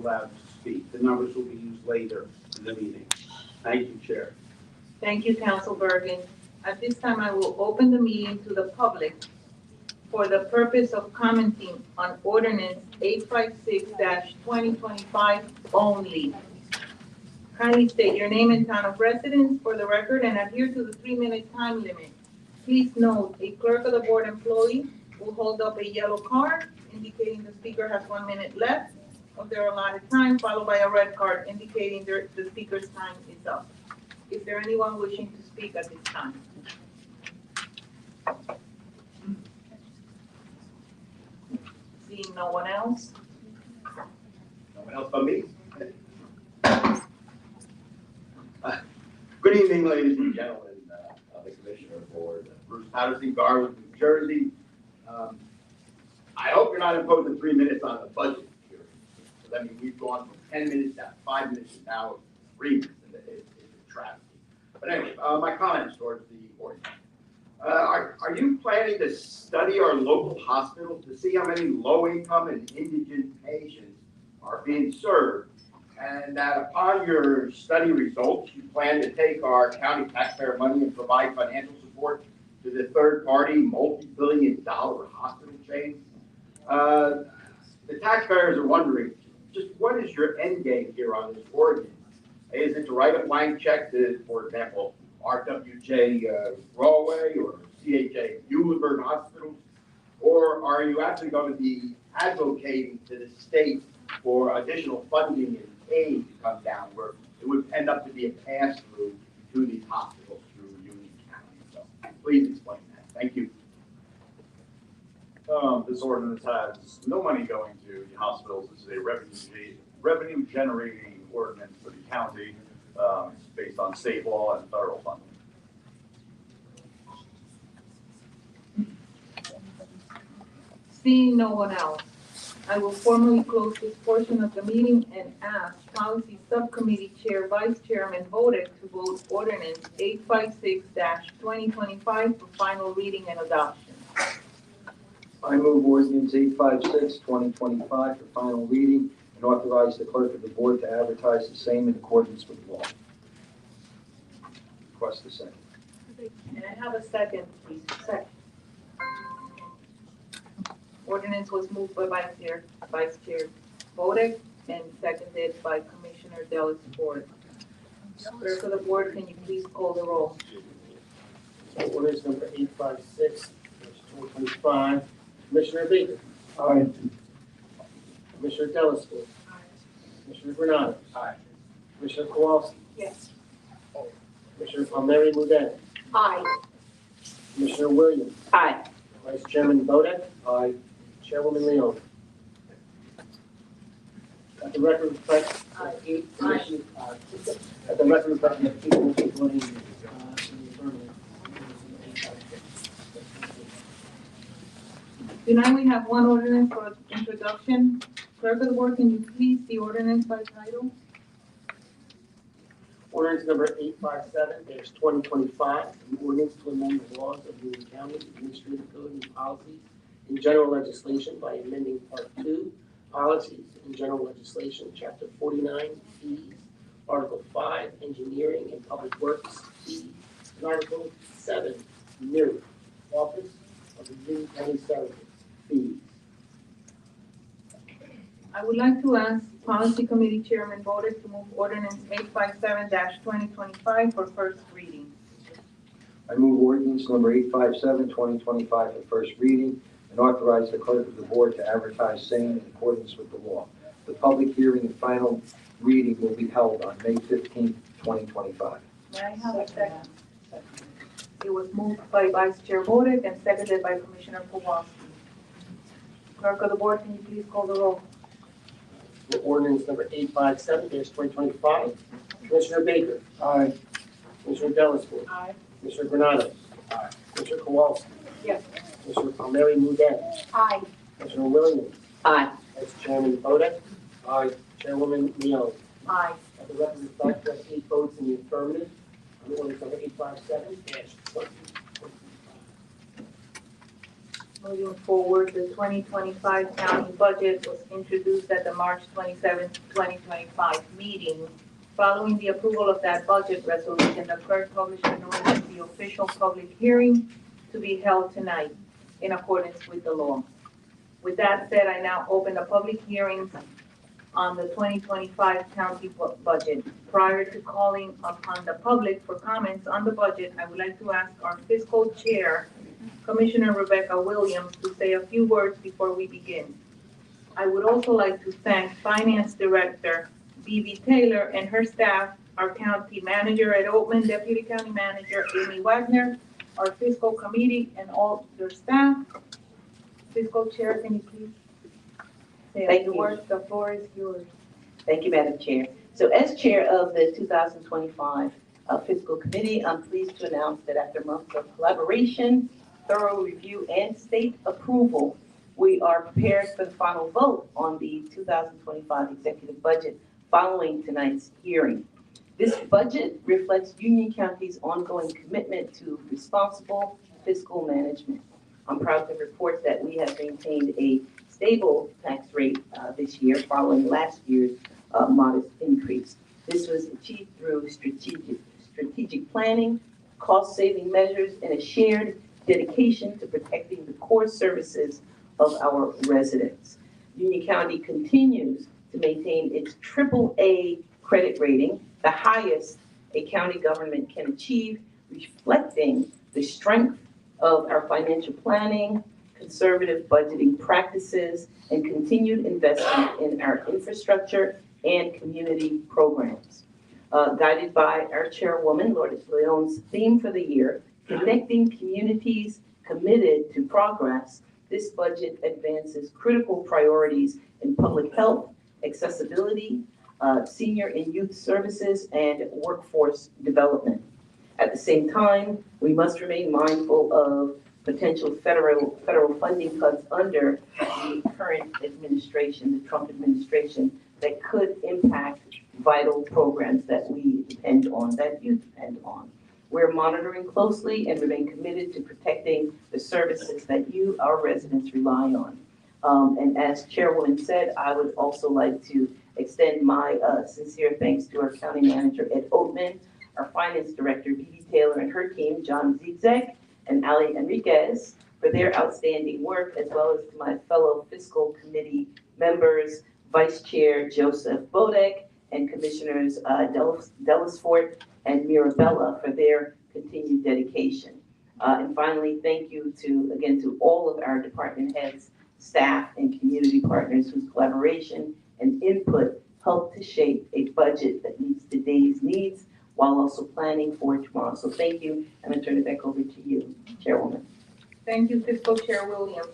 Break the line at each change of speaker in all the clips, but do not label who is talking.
allowed to speak. The numbers will be used later in the meeting. Thank you, Chair.
Thank you, Council Bergen. At this time, I will open the meeting to the public for the purpose of commenting on ordinance 856-2025 only. Kindly state your name and town of residence for the record and adhere to the 3-minute time limit. Please note, a clerk of the board employee will hold up a yellow card indicating the speaker has 1 minute left of their allotted time, followed by a red card indicating the speaker's time is up. Is there anyone wishing to speak at this time? Seeing no one else?
No one else but me? Good evening, ladies and gentlemen, of the Commissioner Board. Bruce Patterson, Garland, New Jersey. I hope you're not imposing 3 minutes on the budget here. So that means we've gone from 10 minutes down to 5 minutes and now 3 minutes. It's a travesty. But anyway, my comments towards the ordinance. Are you planning to study our local hospitals to see how many low-income and indigent patients are being served? And that upon your study results, you plan to take our county taxpayer money and provide financial support to the third-party multi-billion-dollar hospital chains? The taxpayers are wondering, just what is your end game here on this ordinance? Is it to write a blank check to, for example, RWJ Galway or CHA Muhlenberg hospitals? Or are you actually going to be advocating to the state for additional funding and aid to come down, where it would end up to be a pass-through to these hospitals through Union County? So please explain that. Thank you.
This ordinance has no money going to the hospitals. This is a revenue generating ordinance for the county. It's based on state law and federal funding.
Seeing no one else, I will formally close this portion of the meeting and ask Policy Subcommittee Chair Vice Chairman Votek to vote ordinance 856-2025 for final reading and adoption.
I move ordinance 856-2025 for final reading and authorize the clerk of the board to advertise the same in accordance with law. Request a second.
And I have a second, please. Second. Ordinance was moved by Vice Chair Votek and seconded by Commissioner Dellis Ford. Clerk of the board, can you please call the roll?
Ordinance number 856-2025. Commissioner Baker.
Aye.
Commissioner Dellis Ford. Commissioner Granados.
Aye.
Commissioner Kowalski.
Yes.
Commissioner Palmieri Muedana.
Aye.
Commissioner Williams.
Aye.
Vice Chairman Votek.
Aye.
Chairwoman Leon. At the record reflect at the record reflect that people will be voting in the affirmative.
Tonight we have one ordinance for introduction. Clerk of the board, can you please the ordinance by title?
Ordinance number 857-2025, an ordinance to amend the laws of Union County Administrative Code and Policies in General Legislation by amending Part 2, Policies in General Legislation, Chapter 49, Fees, Article 5, Engineering and Public Works, Fees, and Article 7, New, Office of the Union County Surveyor, Fees.
I would like to ask Policy Committee Chairman Votek to move ordinance 857-2025 for first reading.
I move ordinance number 857-2025 for first reading and authorize the clerk of the board to advertise same in accordance with the law. The public hearing and final reading will be held on May 15th, 2025.
May I have a second? It was moved by Vice Chair Votek and seconded by Commissioner Kowalski. Clerk of the board, can you please call the roll?
Ordinance number 857-2025, Commissioner Baker.
Aye.
Commissioner Dellis Ford.
Aye.
Commissioner Granados.
Aye.
Commissioner Kowalski.
Yes.
Commissioner Palmieri Muedana.
Aye.
Commissioner Williams.
Aye.
Vice Chairman Votek.
Aye.
Chairwoman Leon.
Aye.
At the record reflect that 8 votes in the affirmative on ordinance number 857-2025.
Moving forward, the 2025 county budget was introduced at the March 27, 2025 meeting. Following the approval of that budget resolution, the clerk published a notice of the official public hearing to be held tonight in accordance with the law. With that said, I now open the public hearings on the 2025 county budget. Prior to calling upon the public for comments on the budget, I would like to ask our fiscal chair, Commissioner Rebecca Williams, to say a few words before we begin. I would also like to thank Finance Director B.B. Taylor and her staff, our county manager at Oatman, Deputy County Manager Amy Wagner, our fiscal committee and all their staff. Fiscal Chair, can you please say a few words? The floor is yours.
Thank you, Madam Chair. So as Chair of the 2025 Fiscal Committee, I'm pleased to announce that after months of collaboration, thorough review, and state approval, we are prepared for the final vote on the 2025 executive budget following tonight's hearing. This budget reflects Union County's ongoing commitment to responsible fiscal management. I'm proud to report that we have maintained a stable tax rate this year following last year's modest increase. This was achieved through strategic planning, cost-saving measures, and a shared dedication to protecting the core services of our residents. Union County continues to maintain its AAA credit rating, the highest a county government can achieve, reflecting the strength of our financial planning, conservative budgeting practices, and continued investment in our infrastructure and community programs. Guided by our chairwoman, Lourdes Leon's theme for the year, Connecting Communities Committed to Progress, this budget advances critical priorities in public health, accessibility, senior and youth services, and workforce development. At the same time, we must remain mindful of potential federal funding cuts under the current administration, the Trump administration, that could impact vital programs that we depend on, that you depend on. We're monitoring closely and remain committed to protecting the services that you, our residents, rely on. And as Chairwoman said, I would also like to extend my sincere thanks to our County Manager, Ed Oatman, our Finance Director, B.B. Taylor, and her team, John Zigzag and Ali Enriquez, for their outstanding work, as well as to my fellow Fiscal Committee members, Vice Chair Joseph Bodek, and Commissioners Delisfort and Mirabella for their continued dedication. And finally, thank you to all of our department heads, staff, and community partners whose collaboration and input helped to shape a budget that meets today's needs while also planning for tomorrow. So thank you, and I turn it back over to you, Chairwoman.
Thank you, Fiscal Chair Williams.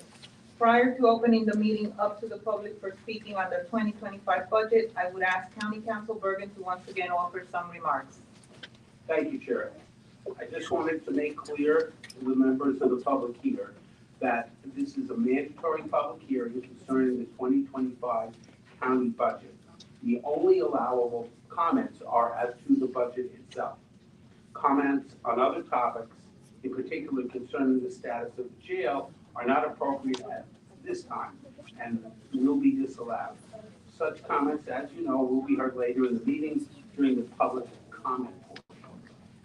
Prior to opening the meeting up to the public for speaking on the 2025 budget, I would ask County Council Bergen to once again offer some remarks.
Thank you, Chair. I just wanted to make clear to the members of the public here that this is a mandatory public hearing concerning the 2025 county budget. The only allowable comments are as to the budget itself. Comments on other topics, in particular concerning the status of the jail, are not appropriate at this time and will be disallowed. Such comments, as you know, will be heard later in the meeting during the public comment portion.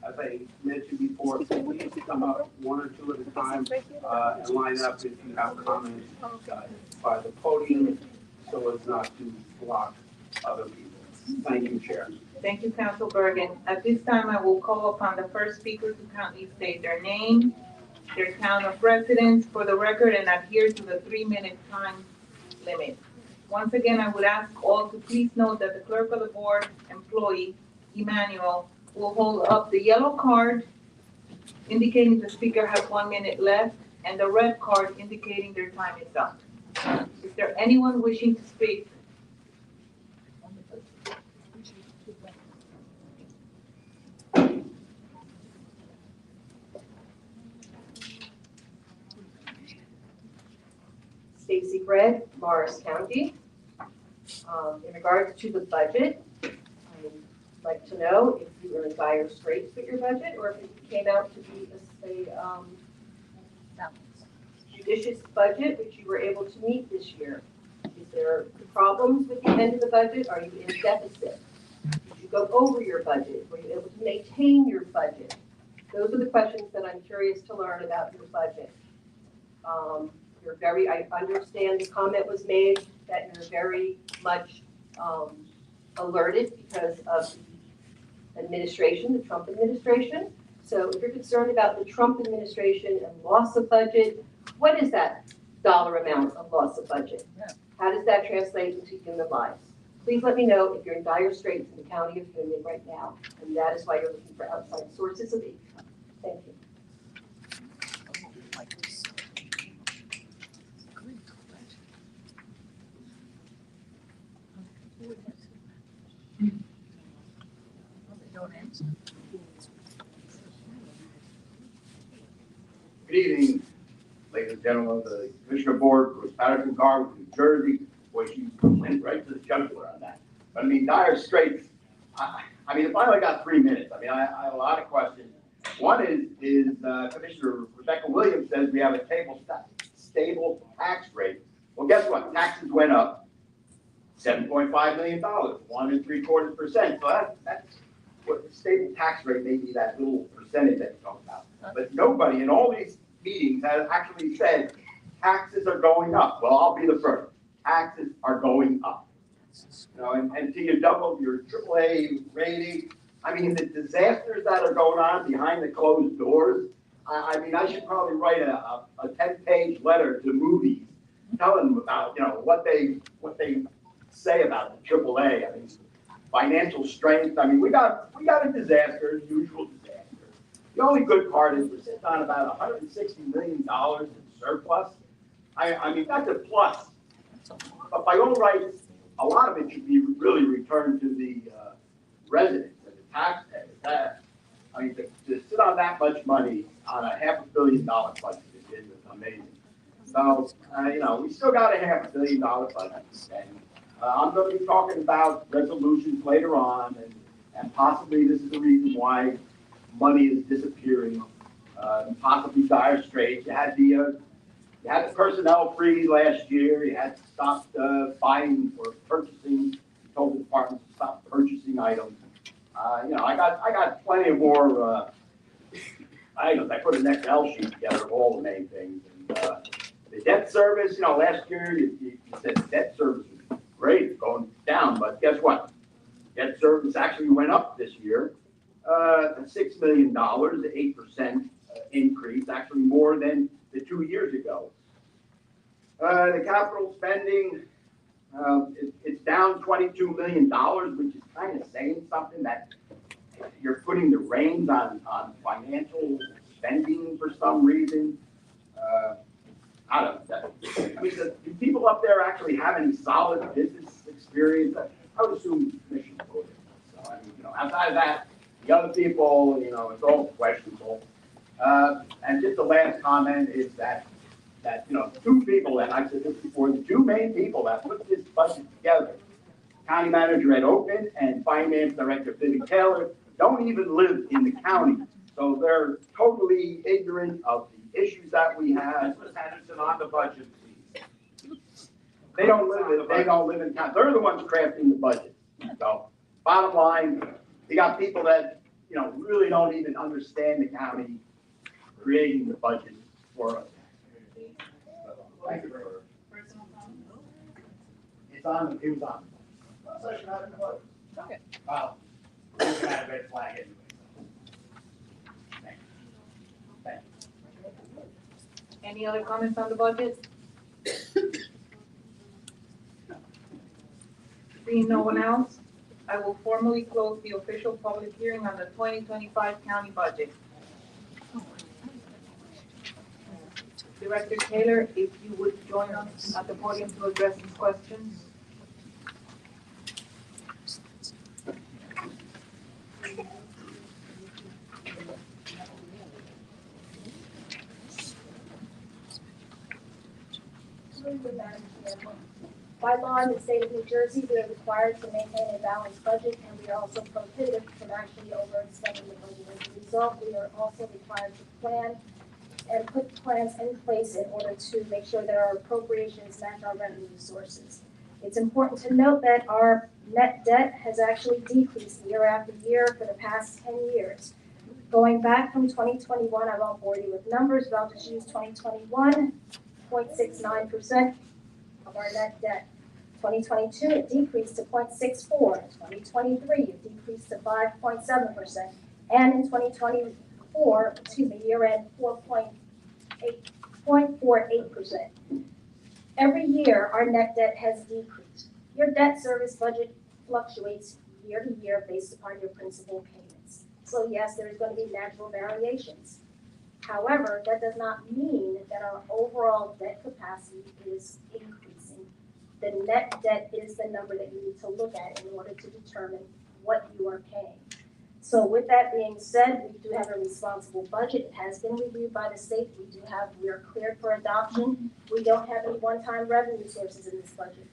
As I mentioned before, please come up one or two at a time and line up if you have comments by the podium so as not to block other people. Thank you, Chair.
Thank you, Council Bergen. At this time, I will call upon the first speaker to kindly state their name, their town of residence for the record, and adhere to the 3-minute time limit. Once again, I would ask all to please note that the clerk of the board employee, Emmanuel, will hold up the yellow card indicating the speaker has 1 minute left and the red card indicating their time is up. Is there anyone wishing to speak?
Stacy Brett, Morris County. In regards to the budget, I'd like to know if you were in dire straits with your budget or if it came out to be judicious budget, which you were able to meet this year? Is there problems with the end of the budget? Are you in deficit? Did you go over your budget? Were you able to maintain your budget? Those are the questions that I'm curious to learn about your budget. I understand the comment was made that you're very much alerted because of the administration, the Trump administration. So if you're concerned about the Trump administration and loss of budget, what is that dollar amount of loss of budget? How does that translate into human lives? Please let me know if you're in dire straits in the county of Union right now, and that is why you're looking for outside sources of income. Thank you.
Good evening, ladies and gentlemen of the Commissioner Board, Bruce Patterson, Garwood, New Jersey. Boy, she went right to the jugular on that. But I mean, dire straits. I mean, if I only got 3 minutes, I mean, I have a lot of questions. One is Commissioner Rebecca Williams says we have a stable tax rate. Well, guess what? Taxes went up $7.5 million, 1.75%. So that's what the stable tax rate may be, that little percentage that you talk about. But nobody in all these meetings has actually said taxes are going up. Well, I'll be the first. Taxes are going up. You know, and to you double your AAA rating. I mean, the disasters that are going on behind the closed doors. I mean, I should probably write a 10-page letter to movies telling them about, you know, what they say about the AAA. I mean, financial strength. I mean, we got a disaster, usual disaster. The only good part is we're sitting on about $160 million in surplus. I mean, that's a plus. But by all rights, a lot of it should be really returned to the residents and the taxpayers. I mean, to sit on that much money on a $500 million budget is amazing. So, you know, we still got a $500 million budget. And I'm going to be talking about resolutions later on, and possibly this is the reason why money is disappearing, possibly dire straits. You had the personnel freeze last year. You had to stop buying or purchasing. You told the department to stop purchasing items. You know, I got plenty of more items. I put an Excel sheet together of all the main things. And, the debt service, you know, last year you said debt service was great, going down, but guess what? Debt service actually went up this year. $6 million, 8% increase, actually more than the 2 years ago. The capital spending, it's down $22 million, which is kind of saying something, that you're putting the reins on financial spending for some reason. I don't know. I mean, do people up there actually have any solid business experience? I would assume the commission would. So, I mean, you know, outside of that, the other people, you know, it's all questionable. And just the last comment is that you know, two people, and I've said this before, the two main people that put this budget together, County Manager Ed Open and Finance Director Billy Taylor, don't even live in the county. So they're totally ignorant of the issues that we have.
Mr. Patterson, on the budget, please.
They don't live in town. They're the ones crafting the budget. So bottom line, you got people that, you know, really don't even understand the county creating the budget for us. Thank you very much. It was on. Session hasn't closed.
Okay.
Wow. We're gonna have a red flag anyway. Thank you. Thank you.
Any other comments on the budget? Seeing no one else, I will formally close the official public hearing on the 2025 county budget. Director Taylor, if you would join us at the podium to address these questions.
By law in the state of New Jersey, we are required to maintain a balanced budget, and we are also prohibited from actually overextending the budget. As a result, we are also required to plan and put plans in place in order to make sure that our appropriations match our revenue sources. It's important to note that our net debt has actually decreased year after year for the past 10 years. Going back from 2021, I won't bore you with numbers, but I'll just use 2021, 0.69% of our net debt. 2022, it decreased to 0.64%. 2023, it decreased to 5.7%. And in 2024, year-end, 0.48%. Every year, our net debt has decreased. Your debt service budget fluctuates year to year based upon your principal payments. So yes, there's going to be natural variations. However, that does not mean that our overall debt capacity is increasing. The net debt is the number that you need to look at in order to determine what you are paying. So with that being said, we do have a responsible budget. It has been reviewed by the state. We are cleared for adoption. We don't have any one-time revenue sources in this budget.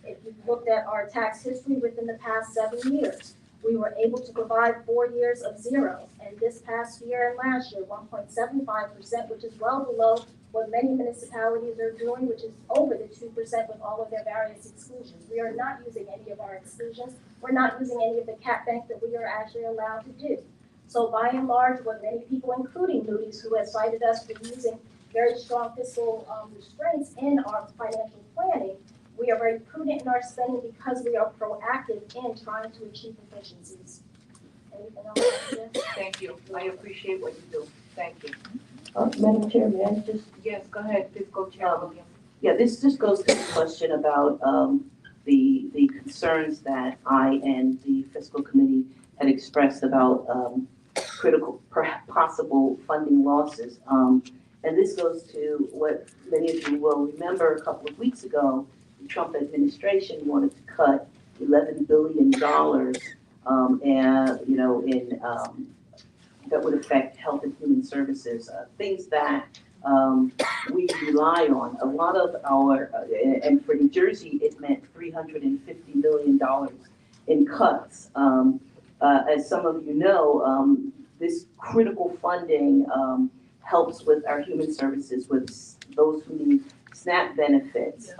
If you've looked at our tax history within the past 7 years, we were able to provide 4 years of zero. And this past year and last year, 1.75%, which is well below what many municipalities are doing, which is over the 2% with all of their various exclusions. We are not using any of our exclusions. We're not using any of the cap bank that we are actually allowed to do. So by and large, what many people, including Moody's, who has cited us for using very strong fiscal restraints in our financial planning, we are very prudent in our spending because we are proactive in trying to achieve efficiencies. Anything else?
Thank you. I appreciate what you do. Thank you.
Madam Chair, may I just?
Yes, go ahead, Fiscal Chair Williams.
Yeah, this just goes to the question about the concerns that I and the fiscal committee had expressed about critical, possible funding losses. And this goes to what many of you will remember a couple of weeks ago, the Trump administration wanted to cut $11 billion and, you know, in that would affect health and human services, things that we rely on. A lot of our, and for New Jersey, it meant $350 million in cuts. As some of you know, this critical funding helps with our human services, with those who need SNAP benefits,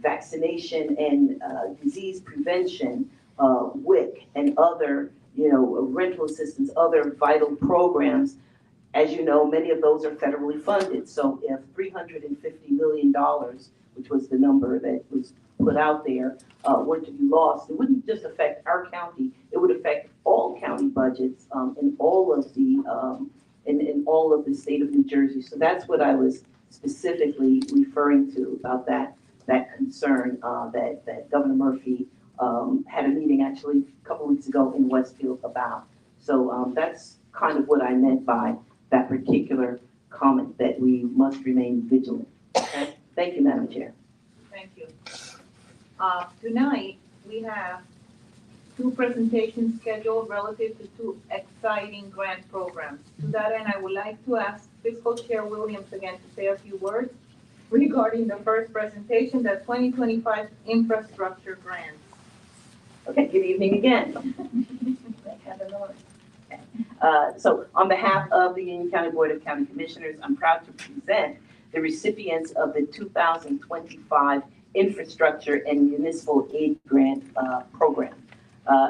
vaccination and disease prevention, WIC, and other, you know, rental assistance, other vital programs. As you know, many of those are federally funded. So if $350 million, which was the number that was put out there, were to be lost, it wouldn't just affect our county, it would affect all county budgets in all of the in all of the state of New Jersey. So that's what I was specifically referring to about that concern that Governor Murphy had a meeting actually a couple weeks ago in Westfield about. So that's kind of what I meant by that particular comment, that we must remain vigilant. Okay? Thank you, Madam Chair.
Thank you. Tonight, we have 2 presentations scheduled relative to 2 exciting grant programs. To that end, I would like to ask Fiscal Chair Williams again to say a few words regarding the first presentation, the 2025 infrastructure grants.
Okay, good evening again. So on behalf of the Union County Board of County Commissioners, I'm proud to present the recipients of the 2025 Infrastructure and Municipal Aid Grant Program.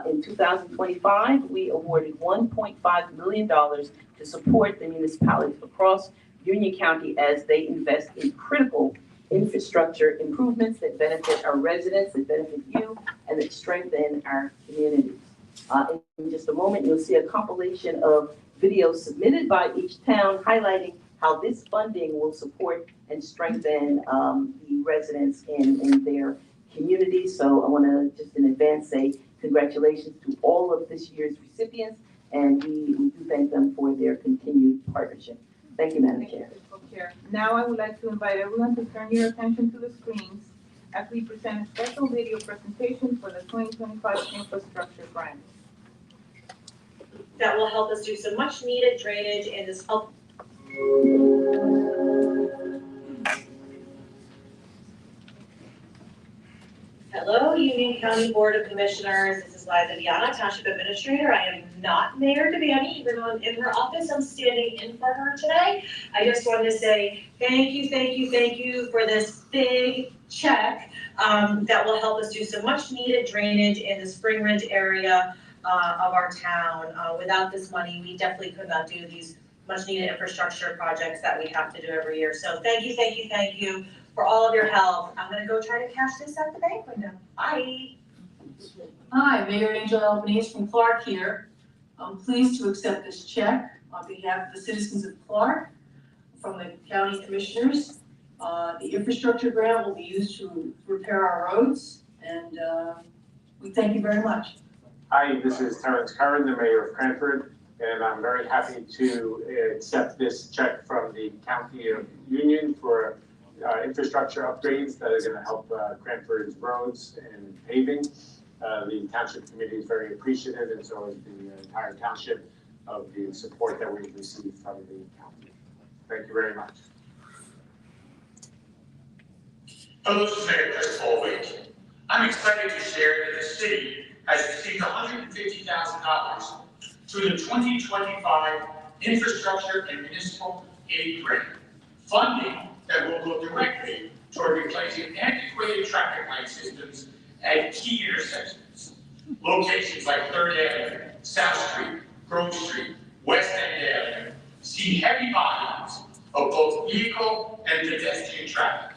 In 2025, we awarded $1.5 million to support the municipalities across Union County as they invest in critical infrastructure improvements that benefit our residents, that benefit you, and that strengthen our communities. In just a moment, you'll see a compilation of videos submitted by each town highlighting how this funding will support and strengthen the residents in their communities. So I want to just in advance say congratulations to all of this year's recipients, and we do thank them for their continued partnership. Thank you, Madam Chair.
Chair. Now I would like to invite everyone to turn your attention to the screens as we present a special video presentation for the 2025 infrastructure grant.
That will help us do some much needed drainage in this Hello, Union County Board of Commissioners. This is Liza Viana, Township Administrator. I am not Mayor Devaney, even though I'm in her office. I'm standing in for her today. I just wanted to say thank you for this big check that will help us do some much needed drainage in the Spring Ridge area of our town. Without this money, we definitely could not do these much needed infrastructure projects that we have to do every year. So thank you for all of your help. I'm gonna go try to cash this at the bank window. Bye.
Hi, Mayor Angela Albanese from Clark here. I'm pleased to accept this check on behalf of the citizens of Clark from the county commissioners. The infrastructure grant will be used to repair our roads, and we thank you very much.
Hi, this is Terrence Curran, the mayor of Cranford, and I'm very happy to accept this check from the County of Union for infrastructure upgrades that are going to help Cranford's roads and paving. The township committee is very appreciative, and so is the entire township, of the support that we've received from the county. Thank you very much.
Hello, this is Mayor Chris Folwig. I'm excited to share that the city has received $150,000 through the 2025 Infrastructure and Municipal Aid Grant, funding that will go directly toward replacing antiquated traffic light systems at key intersections. Locations like 3rd Avenue, South Street, Grove Street, West End Avenue see heavy volumes of both vehicle and pedestrian traffic.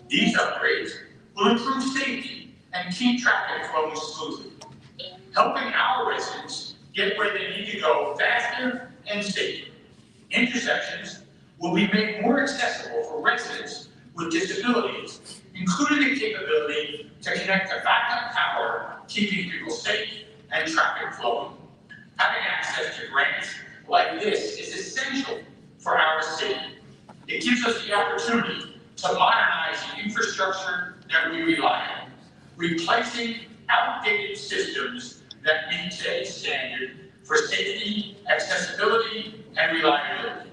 These upgrades will improve safety and keep traffic flowing smoothly, helping our residents get where they need to go faster and safer. Intersections will be made more accessible for residents with disabilities, including the capability to connect to backup power, keeping people safe and traffic flowing. Having access to grants like this is essential for our city. It gives us the opportunity to modernize the infrastructure that we rely on, replacing outdated systems that meet today's standard for safety, accessibility, and reliability.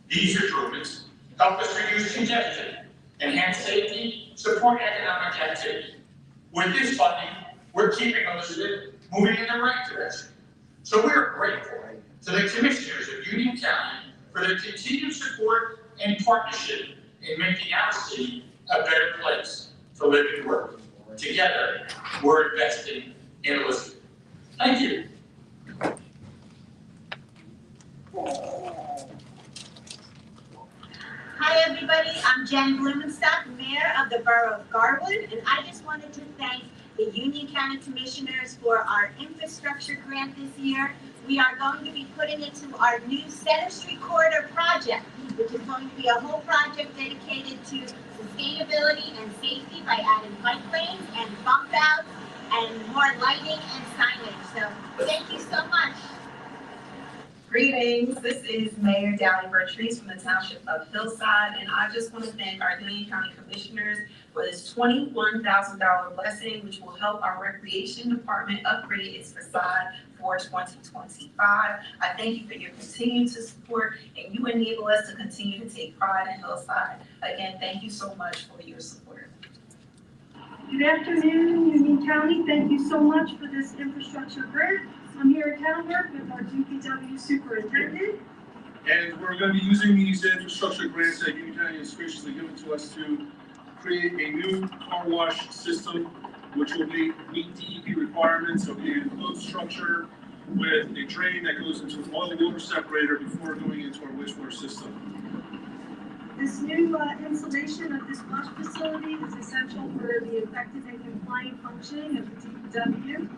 These improvements help us reduce congestion, enhance safety, support economic activity. With this funding, we're keeping Elizabeth moving in the right direction. So we're grateful to the commissioners of Union County for their continued support and partnership in making our city a better place to live and work. Together, we're investing in Elizabeth. Thank you.
Hi everybody, I'm Jen Blumenstock, Mayor of the Borough of Garwood, and I just wanted to thank the Union County Commissioners for our infrastructure grant this year. We are going to be putting it to our new Center Street Corridor project, which is going to be a whole project dedicated to sustainability and safety by adding bike lanes and bump outs and more lighting and signage. So thank you so much.
Greetings, this is Mayor Dally Bertrice from the Township of Hillside, and I just want to thank our Union County Commissioners for this $21,000 blessing, which will help our Recreation Department upgrade its facade for 2025. I thank you for your continued support, and you enable us to continue to take pride in Hillside. Again, thank you so much for your support.
Good afternoon, Union County. Thank you so much for this infrastructure grant. I'm here at Hanover with our DPW superintendent.
And we're going to be using these infrastructure grants that Union County has graciously given to us to create a new car wash system, which will meet DEP requirements. It'll be a closed structure with a drain that goes into an oil water separator before going into our wastewater system.
This new installation of this wash facility is essential for the effective and compliant functioning of the DPW.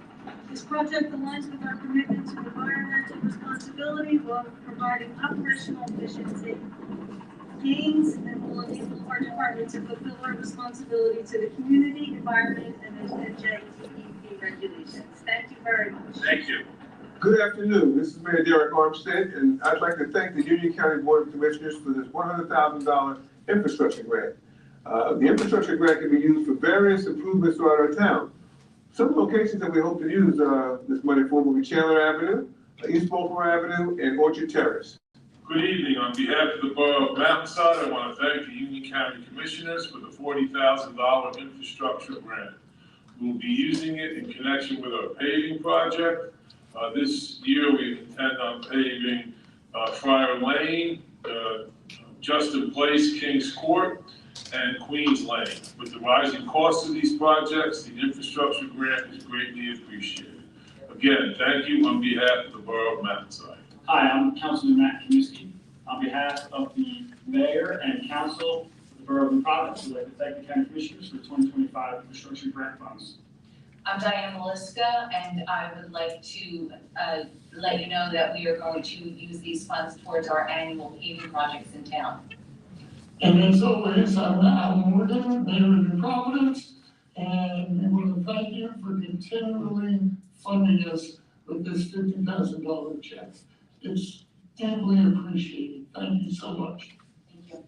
This project aligns with our commitment to environmental responsibility while providing operational efficiency gains and will enable our department to fulfill our responsibility to the community, environment, and NJDEP regulations. Thank you very much.
Thank you.
Good afternoon. This is Mayor Derek Armstead, and I'd like to thank the Union County Board of Commissioners for this $100,000 infrastructure grant. The infrastructure grant can be used for various improvements throughout our town. Some locations that we hope to use this money for will be Chandler Avenue, East Baltimore Avenue, and Orchard Terrace.
Good evening. On behalf of the Borough of Mountainside, I want to thank the Union County Commissioners for the $40,000 infrastructure grant. We'll be using it in connection with our paving project. This year, we intend on paving Friar Lane, Justin Place, Kings Court, and Queens Lane. With the rising costs of these projects, the infrastructure grant is greatly appreciated. Again, thank you on behalf of the Borough of Mountainside.
Hi, I'm Councilman Matt Kaminsky. On behalf of the Mayor and Council of the Borough of Providence, I'd like to thank the County Commissioners for the 2025 infrastructure grant funds.
I'm Diane Maliska, and I would like to let you know that we are going to use these funds towards our annual paving projects in town.
And as always, I'm Al Morgan, Mayor of Providence, and we want to thank you for continually funding us with this $50,000 check. It's deeply appreciated. Thank you so much.
Thank you.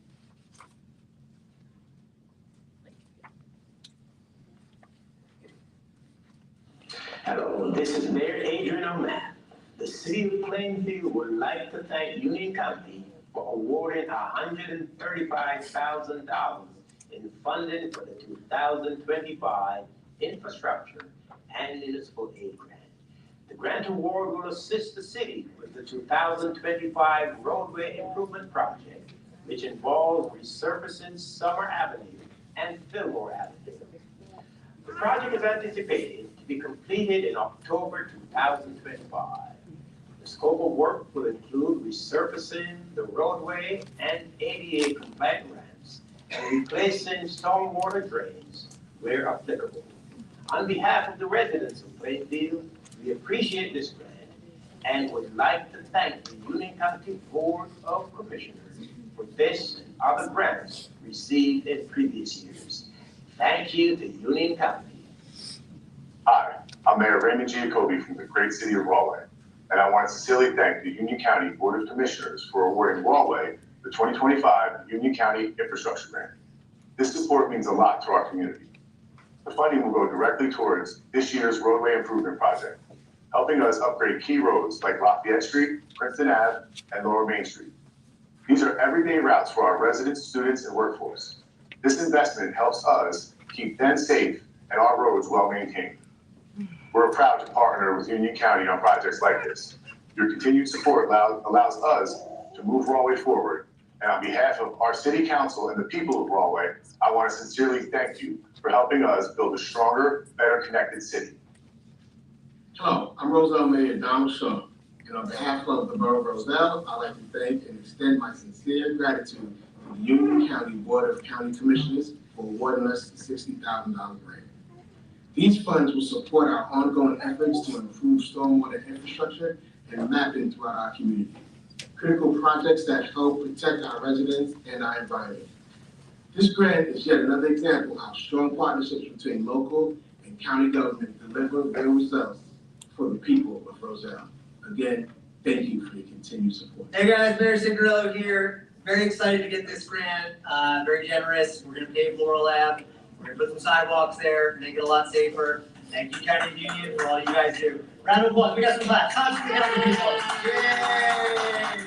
Hello, this is Mayor Adrian O'Matt. The City of Plainfield would like to thank Union County for awarding $135,000 in funding for the 2025 Infrastructure and Municipal Aid Grant. The grant award will assist the city with the 2025 roadway improvement project, which involves resurfacing Summer Avenue and Fillmore Avenue. The project is anticipated to be completed in October 2025. The scope of work will include resurfacing the roadway and ADA compliant ramps and replacing stormwater drains where applicable. On behalf of the residents of Plainfield, we appreciate this grant and would like to thank the Union County Board of Commissioners for this and other grants received in previous years. Thank you to Union County.
Hi, I'm Mayor Raymond Giacobbe from the great city of Rahway, and I want to sincerely thank the Union County Board of Commissioners for awarding Rahway the 2025 Union County Infrastructure Grant. This support means a lot to our community. The funding will go directly towards this year's roadway improvement project, helping us upgrade key roads like Lafayette Street, Princeton Ave, and Lower Main Street. These are everyday routes for our residents, students, and workforce. This investment helps us keep them safe and our roads well maintained. We're proud to partner with Union County on projects like this. Your continued support allows us to move Rahway forward. And on behalf of our city council and the people of Rahway, I want to sincerely thank you for helping us build a stronger, better connected city.
Hello, I'm Roselle Mayor Donald Shaw. And on behalf of the Borough of Roselle, I'd like to thank and extend my sincere gratitude to the Union County Board of County Commissioners for awarding us the $60,000 grant. These funds will support our ongoing efforts to improve stormwater infrastructure and mapping throughout our community. Critical projects that help protect our residents and our environment. This grant is yet another example of how strong partnerships between local and county government deliver real results for the people of Roselle. Again, thank you for your continued support.
Hey guys, Mayor Signorello here. Very excited to get this grant. Very generous. We're going to pave Laurel Ave. We're going to put some sidewalks there, make it a lot safer. Thank you, County of Union, for all you guys do. Round of applause. We got some claps. Yay!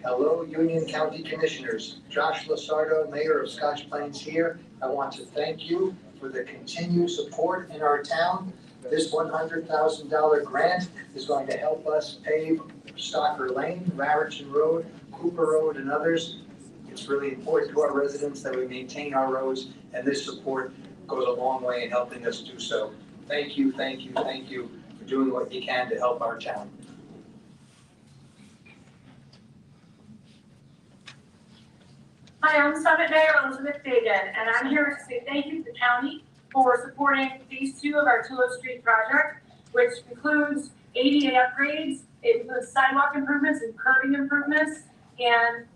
Hello, Union County Commissioners. Josh Lasardo, Mayor of Scotch Plains here. I want to thank you for the continued support in our town. This $100,000 grant is going to help us pave Stocker Lane, Raritan Road, Cooper Road, and others. It's really important to our residents that we maintain our roads, and this support goes a long way in helping us do so. Thank you, thank you, thank you for doing what you can to help our town.
Hi, I'm Summit Mayor Elizabeth Fagan, and I'm here to say thank you to the county for supporting phase 2 of our Tulip Street project, which includes ADA upgrades, it includes sidewalk improvements and curbing improvements, and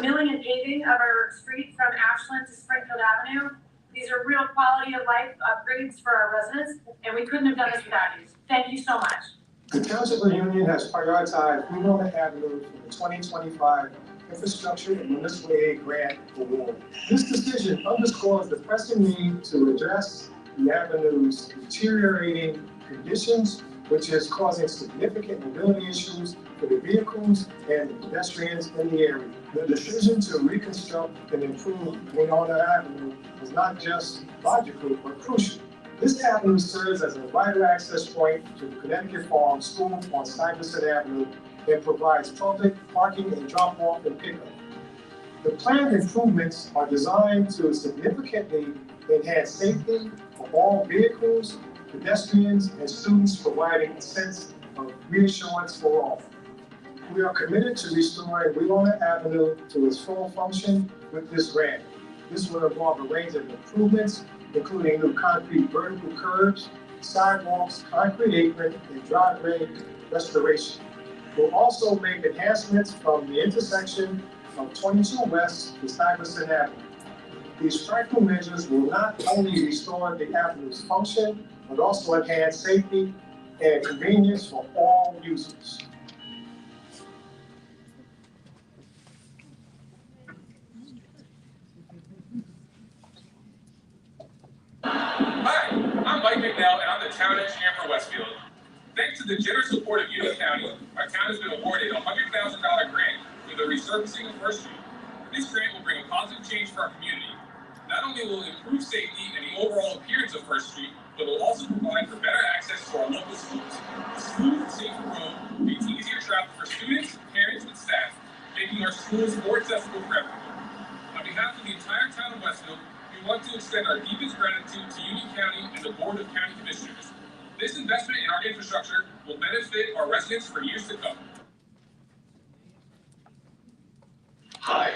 milling and paving of our street from Ashland to Springfield Avenue. These are real quality of life upgrades for our residents, and we couldn't have done this without you. Thank you so much.
The Township of Union has prioritized Levántate Avenue for the 2025 Infrastructure and Municipal Aid Grant Award. This decision underscores the pressing need to address the avenue's deteriorating conditions which is causing significant mobility issues for the vehicles and the pedestrians in the area. The decision to reconstruct and improve Winona Avenue is not just logical, but crucial. This avenue serves as a vital access point to the Connecticut Farm School on Stuyvesant Avenue and provides public parking and drop-off and pickup. The planned improvements are designed to significantly enhance safety for all vehicles, pedestrians, and students, providing a sense of reassurance for all. We are committed to restoring Winona Avenue to its full function with this grant. This will involve a range of improvements, including new concrete vertical curbs, sidewalks, concrete apron, and driveway restoration. We'll also make enhancements from the intersection of 22 West to Stuyvesant Avenue. These practical measures will not only restore the avenue's function, but also enhance safety and convenience for all users.
Hi, I'm Mike McNeil, and I'm the town engineer for Westfield. Thanks to the generous support of Union County, our town has been awarded a $100,000 grant for the resurfacing of First Street. This grant will bring a positive change for our community. Not only will it improve safety and the overall appearance of First Street, but it will also provide for better access to our local schools. A smooth and safe road makes easier travel for students, parents, and staff, making our schools more accessible for everyone. On behalf of the entire town of Westfield, we want to extend our deepest gratitude to Union County and the Board of County Commissioners. This investment in our infrastructure will benefit our residents for years to come.
Hi,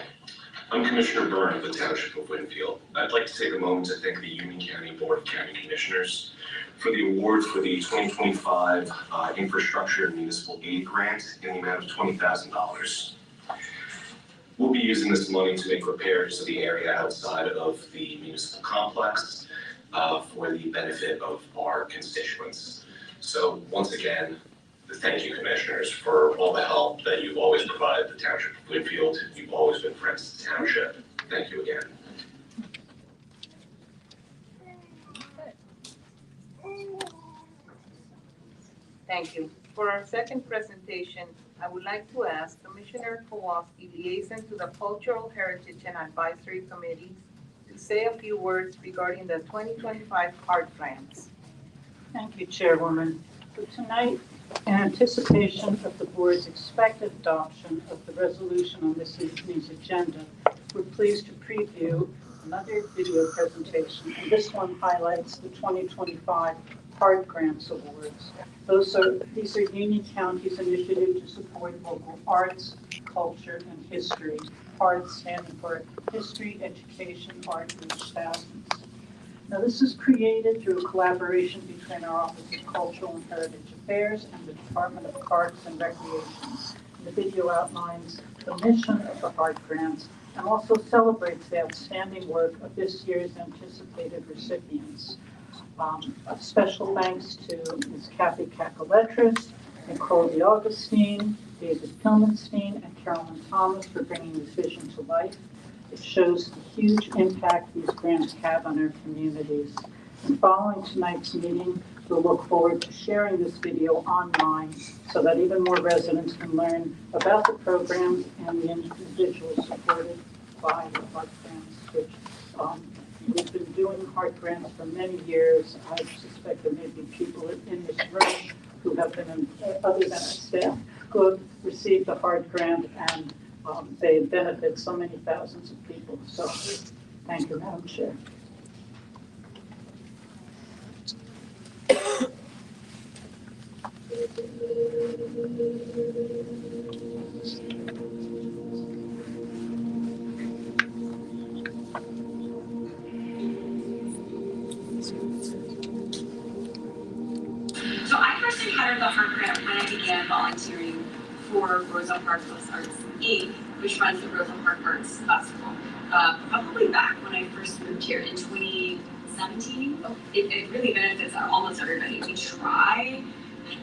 I'm Commissioner Byrne of the Township of Winfield. I'd like to take a moment to thank the Union County Board of County Commissioners for the award for the 2025 Infrastructure and Municipal Aid Grant in the amount of $20,000. We'll be using this money to make repairs to the area outside of the municipal complex for the benefit of our constituents. So once again, thank you, Commissioners, for all the help that you've always provided the Township of Winfield. You've always been friends to the Township. Thank you again.
Thank you. For our second presentation, I would like to ask Commissioner Kowalski, liaison to the Cultural Heritage and Advisory Committees, to say a few words regarding the 2025 CARD grants.
Thank you, Chairwoman. So tonight, in anticipation of the board's expected adoption of the resolution on this evening's agenda, we're pleased to preview another video presentation. And this one highlights the 2025 CARD Grants Awards. These are Union County's initiative to support local arts, culture, and history. ART standing for History, Education, Art Reach Thousands. Now, this is created through a collaboration between our Office of Cultural and Heritage Affairs and the Department of Parks and Recreation. The video outlines the mission of the CARD grants and also celebrates the outstanding work of this year's anticipated recipients. A special thanks to Ms. Kathy Cacoletris, Nicole DeAugustine, David Pilmenstein, and Carolyn Thomas for bringing this vision to life. It shows the huge impact these grants have on our communities. And following tonight's meeting, we'll look forward to sharing this video online so that even more residents can learn about the programs and the individuals supported by the CARD grants, which we've been doing CARD grants for many years. I suspect there may be people in this room who have been, other than our staff, who have received the CARD grant, and they benefit so many thousands of people. So thank you, Madam Chair.
So I personally hired the CARD grant when I began volunteering for Roselle Park Coast Arts Inc., which runs the Roselle Park Arts Festival. Probably back when I first moved here in 2017. It really benefits almost everybody. We try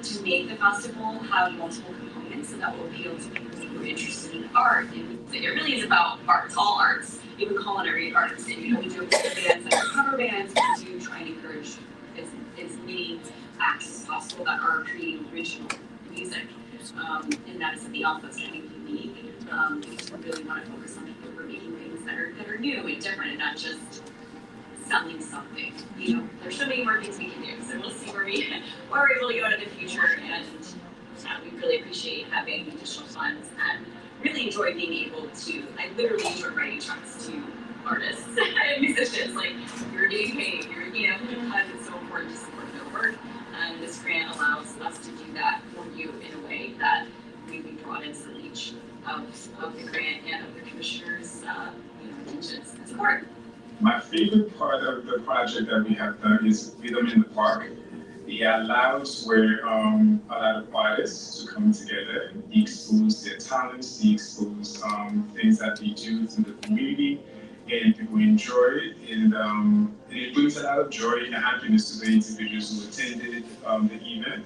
to make the festival have multiple components, and that will appeal to people who are interested in art. And it really is about arts, all arts, even culinary arts. And we do bands and cover bands. We do try and encourage as many acts as possible that are creating original music. And that is the alpha is kind of unique. Because we really want to focus on people who are making things that are new and different and not just selling something. You know, there's so many more things we can do. So we'll see where we're able to go in the future, and we really appreciate having additional funds and really enjoy being able to. I literally enjoy writing checks to artists and musicians. Like, you're getting paid, because it's so important to support their work. And this grant allows us to do that for you in a way that we broadens the reach of the grant and of the commissioners' intentions and support.
My favorite part of the project that we have done is Rhythm in the Park. It allows where a lot of artists to come together, expose their talents, expose things that they do to the community, and people enjoy it. And it brings a lot of joy and happiness to the individuals who attended the event.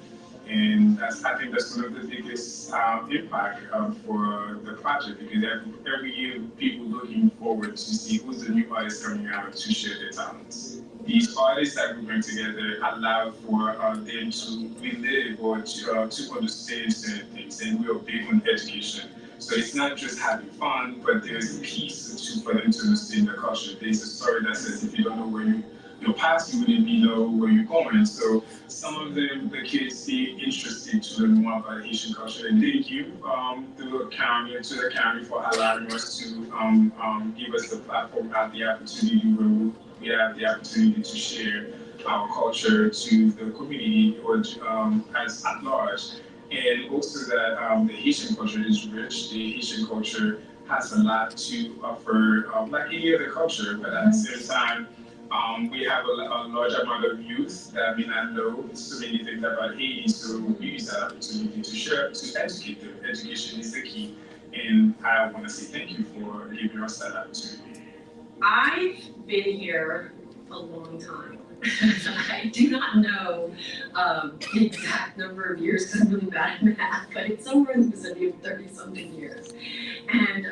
And I think that's one of the biggest impact for the project, because every year people looking forward to see who's the new artist coming out to share their talents. These artists that we bring together allow for them to relive or to understand certain things, and we are big on education. So it's not just having fun, but there's a piece for them to understand the culture. There's a story that says if you don't know where your past, you wouldn't know where you're going. So some of them, the kids, be interested to learn more about Haitian culture. And thank you to the county for allowing us to give us the platform and the opportunity where we have the opportunity to share our culture to the community or as at large. And also that the Haitian culture is rich. The Haitian culture has a lot to offer, like any other culture, but at the same time, we have a large amount of youth that may not know so many things about Haiti, so we use that opportunity to share, to educate them. Education is the key, and I want to say thank you for giving us that opportunity.
I've been here a long time. I do not know the exact number of years because I'm really bad at math, but it's somewhere in the vicinity of 30-something years. And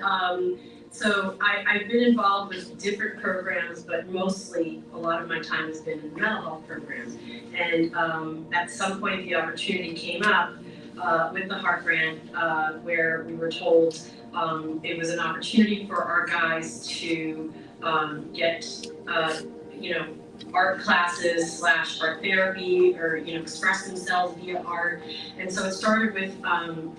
so I've been involved with different programs, but mostly a lot of my time has been in mental health programs. And at some point the opportunity came up with the Heart Grant where we were told it was an opportunity for our guys to get, art classes / art therapy, or express themselves via art. And so it started with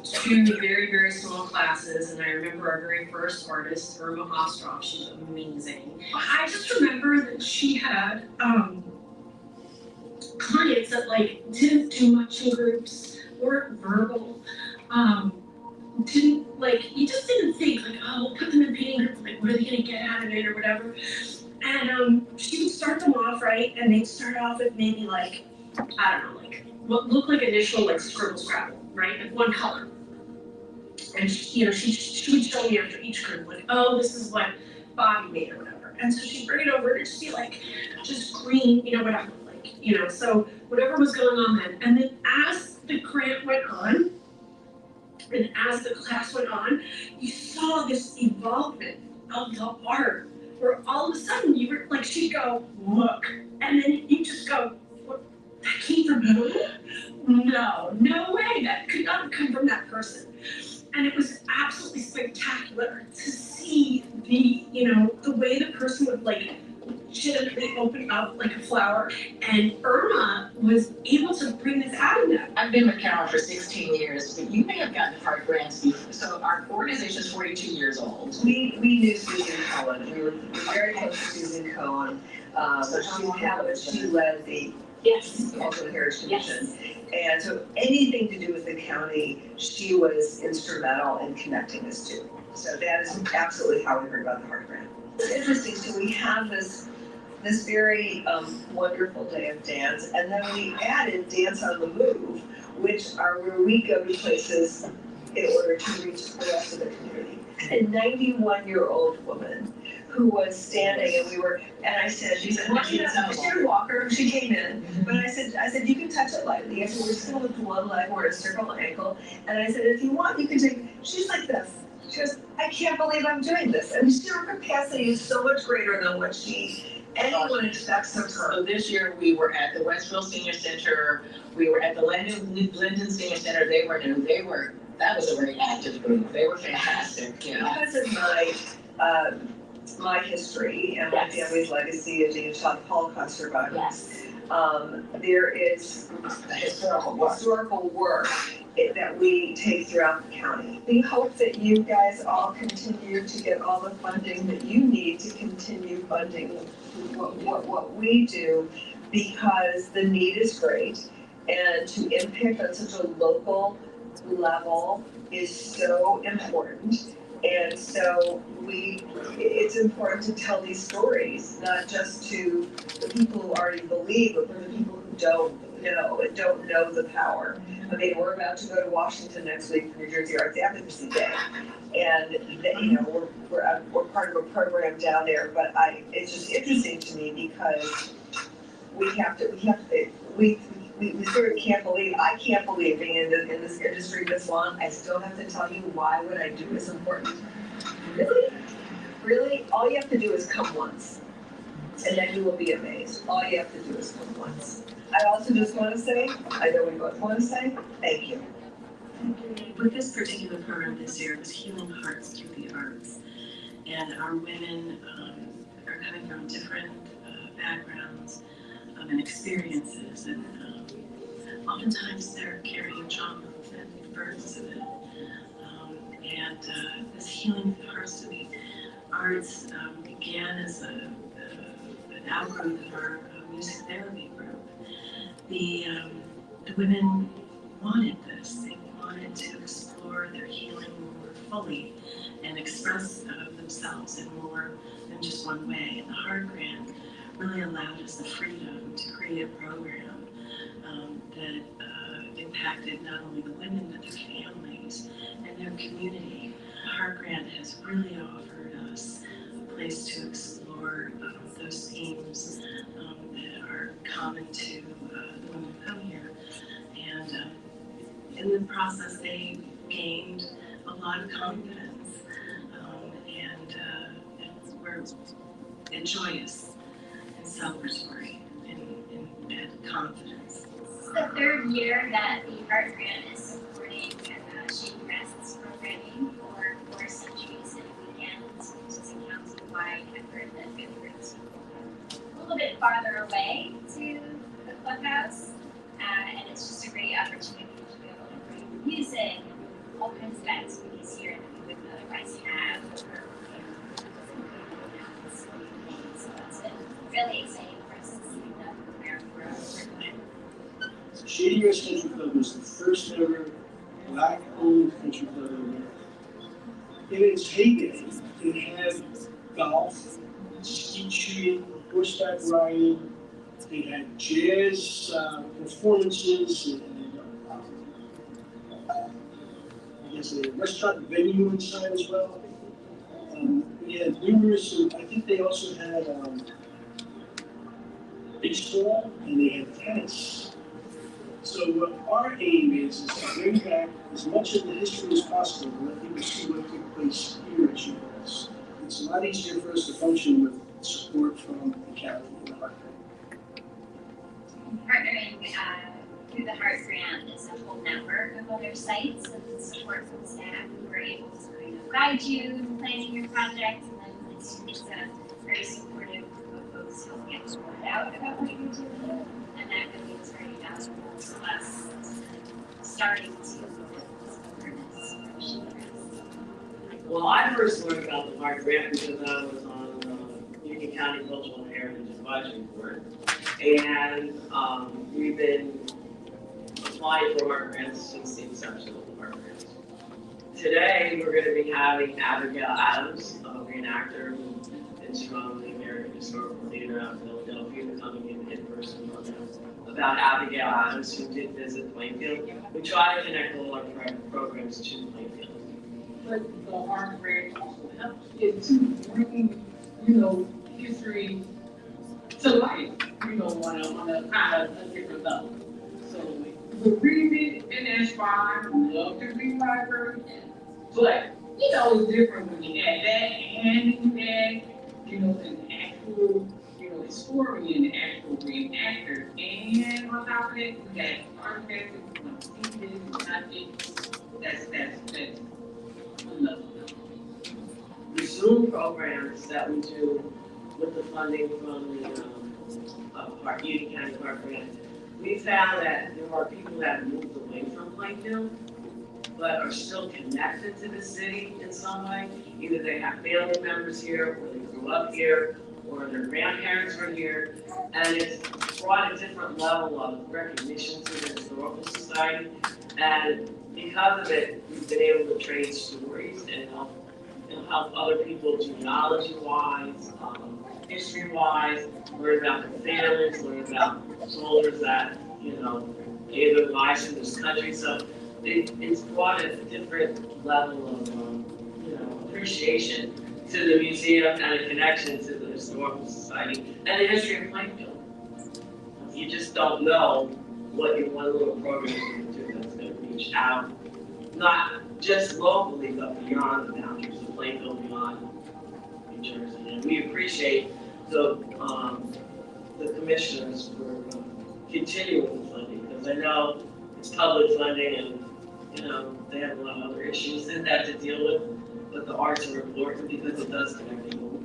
2 very, very small classes, and I remember our very first artist, Irma Ostroff. She's amazing. I just remember that she had clients that didn't do much in groups, weren't verbal, you just didn't think oh, we'll put them in painting groups, what are they gonna get out of it or whatever. And she would start them off, right? And they'd start off with maybe I don't know, what looked like initial scribble scrabble, right? One color. And she would show me after each group, oh, this is what Bobby made or whatever. And so she'd bring it over and just be just green, whatever, so whatever was going on then. And then as the grant went on, and as the class went on, you saw this evolvement of the art, where all of a sudden you were she'd go, look, and then you just go, what, that came from who? No way, that could not have come from that person. And it was absolutely spectacular to see the way the person would legitimately open up like a flower. And Irma was able to bring this out of them.
I've been with Carol for 16 years, but you may have gotten Heart Grants before. So our organization is 42 years old.
We knew Susan Cohen. We were very close to Susan Cohen. She led the Cultural Heritage Commission. And so anything to do with the county, she was instrumental in connecting us to. So that is absolutely how we heard about the Heart Grant. It's interesting, so we have this very wonderful day of dance, and then we added Dance on the Move, which are where we go to places in order to reach the rest of the community. A 91-year-old woman who was standing, and I said, she said, well, Mr. Walker, she came in, but I said, you can touch it lightly. I said, we're just gonna lift one leg, we're at a circle ankle, and I said, if you want, you can take, she's like this. She goes, I can't believe I'm doing this. And her capacity is so much greater than what she anyone expects of her.
So this year, we were at the Westville Senior Center, we were at the Linden Senior Center, that was a very active group, they were fantastic, you know.
Because of my history and my family's legacy as a Utah Holocaust survivor.
Yes.
There is historical work that we take throughout the county. We hope that you guys all continue to get all the funding that you need to continue funding what we do, because the need is great, and to impact on such a local level is so important. And so it's important to tell these stories, not just to the people who already believe, but for the people who don't know the power. I mean, we're about to go to Washington next week for New Jersey Arts Advocacy Day, and we're part of a program down there. But it's just interesting to me because we sort of can't believe, I can't believe being in this industry this long, I still have to tell you why what I do is important. Really? Really? All you have to do is come once, and then you will be amazed. All you have to do is come once. I also just want to say, I know we both want to say, thank you.
With this particular program this year, it was Healing Hearts Through the Arts. And our women are coming from different backgrounds and experiences, and oftentimes they're carrying trauma and burdens of it. This Healing Hearts Through the Arts began as an outgrowth of our music therapy group. The women wanted this. They wanted to explore their healing more fully and express themselves in more than just one way. And the Heart Grant really allowed us the freedom to create a program that impacted not only the women but their families and their community. The Heart Grant has really offered us a place to explore those themes that are common to the women who come here. And in the process, they gained a lot of confidence, and joyous and celebratory in that confidence.
This is the third year that the Heart Grant is supporting Shady Grasses programming for 4 centuries, and it began as a county-wide effort that really brings people a little bit farther away to the clubhouse, and it's just a great opportunity to be able to bring music and all kinds of activities here that we wouldn't otherwise have. So that's been really exciting for us to see that program grow.
Shady Grass Country Club was the first ever Black-owned country club in America. In its heyday, it had golf, ski shooting, horseback riding. They had jazz performances, and I guess a restaurant venue inside as well. We had numerous, I think they also had baseball, and they had tennis. So what our aim is to bring back as much of the history as possible and let people see what took place here at Shady Grass. It's a lot easier for us to function with support from the county and the Heart Grant.
Partnering through the Heart Grant is a whole network of other sites and support from staff who are able to kind of guide you in planning your project, and then it's a very supportive group of folks who get the word out about what you're doing, and that really is very valuable to us starting to build awareness for Shady Grass.
Well, I first learned about the Heart Grant because I was on Union County Cultural and Heritage Advisory Board, and we've been applying for Heart Grants since the inception of the Heart Grants. Today, we're going to be having Abigail Adams, a reenactor who is from the American Historical Theater out of Philadelphia, coming in person about Abigail Adams, who did visit Plainfield. We try to connect all our programs to Plainfield.
But the Heart Grant also helps it to bring, history to life, on a kind of a different level. So we read it and inspire, we love to read library, but it's different when you add that hand in that, an actual, story and the actual reenactor, and on top of it, we got artifacts that we want to see this and that's another.
The Zoom programs that we do with the funding from the Union County Park Grant, we found that there are people that have moved away from Plainfield, but are still connected to the city in some way. Either they have family members here, or they grew up here, or their grandparents were here, and it's brought a different level of recognition to the Historical Society. And because of it, we've been able to trade stories and help other people genealogy-wise, history-wise, learn about their families, learn about soldiers that, gave their lives in this country. So it's brought a different level of, appreciation to the museum and a connection to the Historical Society and the history of Plainfield. You just don't know what your one little program is going to do that's going to reach out, not just locally, but beyond the boundaries of Plainfield, beyond New Jersey. And we appreciate the commissioners for continuing the funding, because I know it's public funding and they have a lot of other issues in that to deal with, but the arts are important because it does connect people.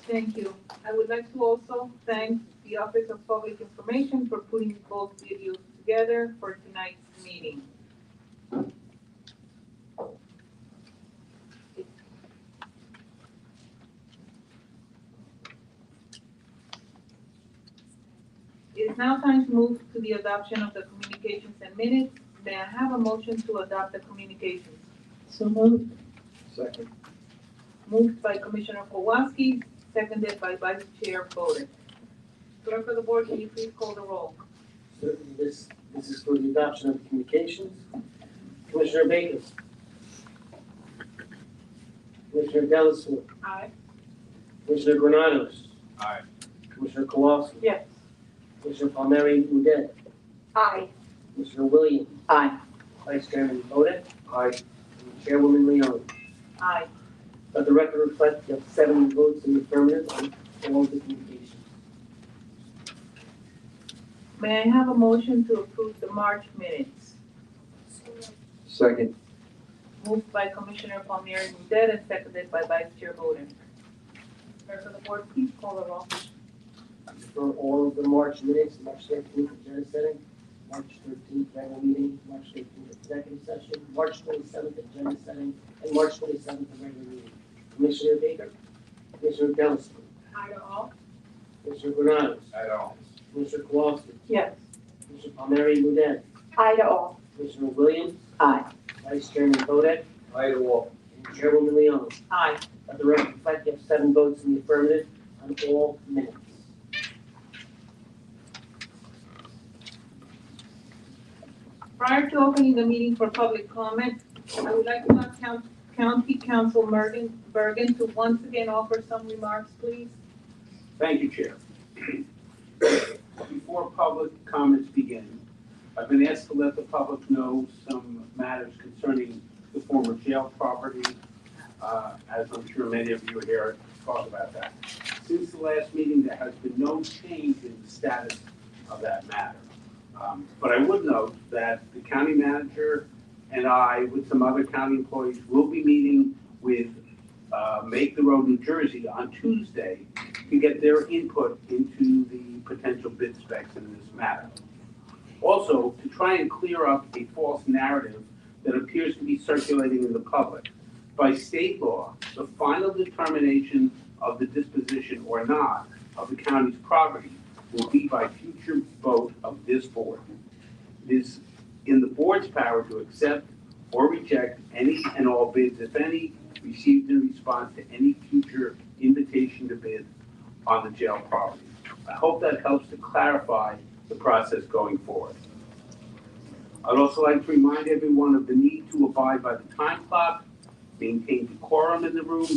Thank you. I would like to also thank the Office of Public Information for putting both videos together for tonight's meeting. It is now time to move to the adoption of the communications and minutes. May I have a motion to adopt the communications?
So moved.
Second.
Moved by Commissioner Kowalski, seconded by Vice Chair Bowden. Clerk of the Board, can you please call the roll?
Certainly, this is for the adoption of the communications. Commissioner Baker. Commissioner Delasua.
Aye.
Commissioner Granados.
Aye.
Commissioner Kowalski.
Yes.
Commissioner Palmieri Mudet.
Aye.
Commissioner Williams.
Aye.
Vice Chairman Bowden. Aye. And Chairwoman Leon.
Aye.
Let the record reflect you have 7 votes in the affirmative on all the communications.
May I have a motion to approve the March minutes?
Second.
Moved by Commissioner Palmieri Mudet and seconded by Vice Chair Bowden. Clerk of the Board, please call the roll.
For all of the March minutes, March 13th agenda setting, March 13th regular meeting, March 13th executive session, March 27th agenda setting, and March 27th regular meeting. Commissioner Baker, Commissioner Delasua,
Aye to all?
Commissioner Granados,
Aye to all.
Commissioner Kowalski,
Yes.
Commissioner Palmieri Mudet,
Aye to all.
Commissioner Williams,
Aye.
Vice Chairman Bowden,
Aye to all.
and Chairwoman Leon.
Aye.
Let the record reflect you have 7 votes in the affirmative on all minutes.
Prior to opening the meeting for public comment, I would like to ask County Council Bergen to once again offer some remarks, please.
Thank you, Chair. Before public comments begin, I've been asked to let the public know some matters concerning the former jail property, as I'm sure many of you are here to talk about that. Since the last meeting, there has been no change in the status of that matter. But I would note that the county manager and I, with some other county employees, will be meeting with Make the Road New Jersey on Tuesday to get their input into the potential bid specs in this matter. Also, to try and clear up a false narrative that appears to be circulating in the public. By state law, the final determination of the disposition or not of the county's property will be by future vote of this board. It is in the board's power to accept or reject any and all bids, if any, received in response to any future invitation to bid on the jail property. I hope that helps to clarify the process going forward. I'd also like to remind everyone of the need to abide by the time clock, maintain decorum in the room,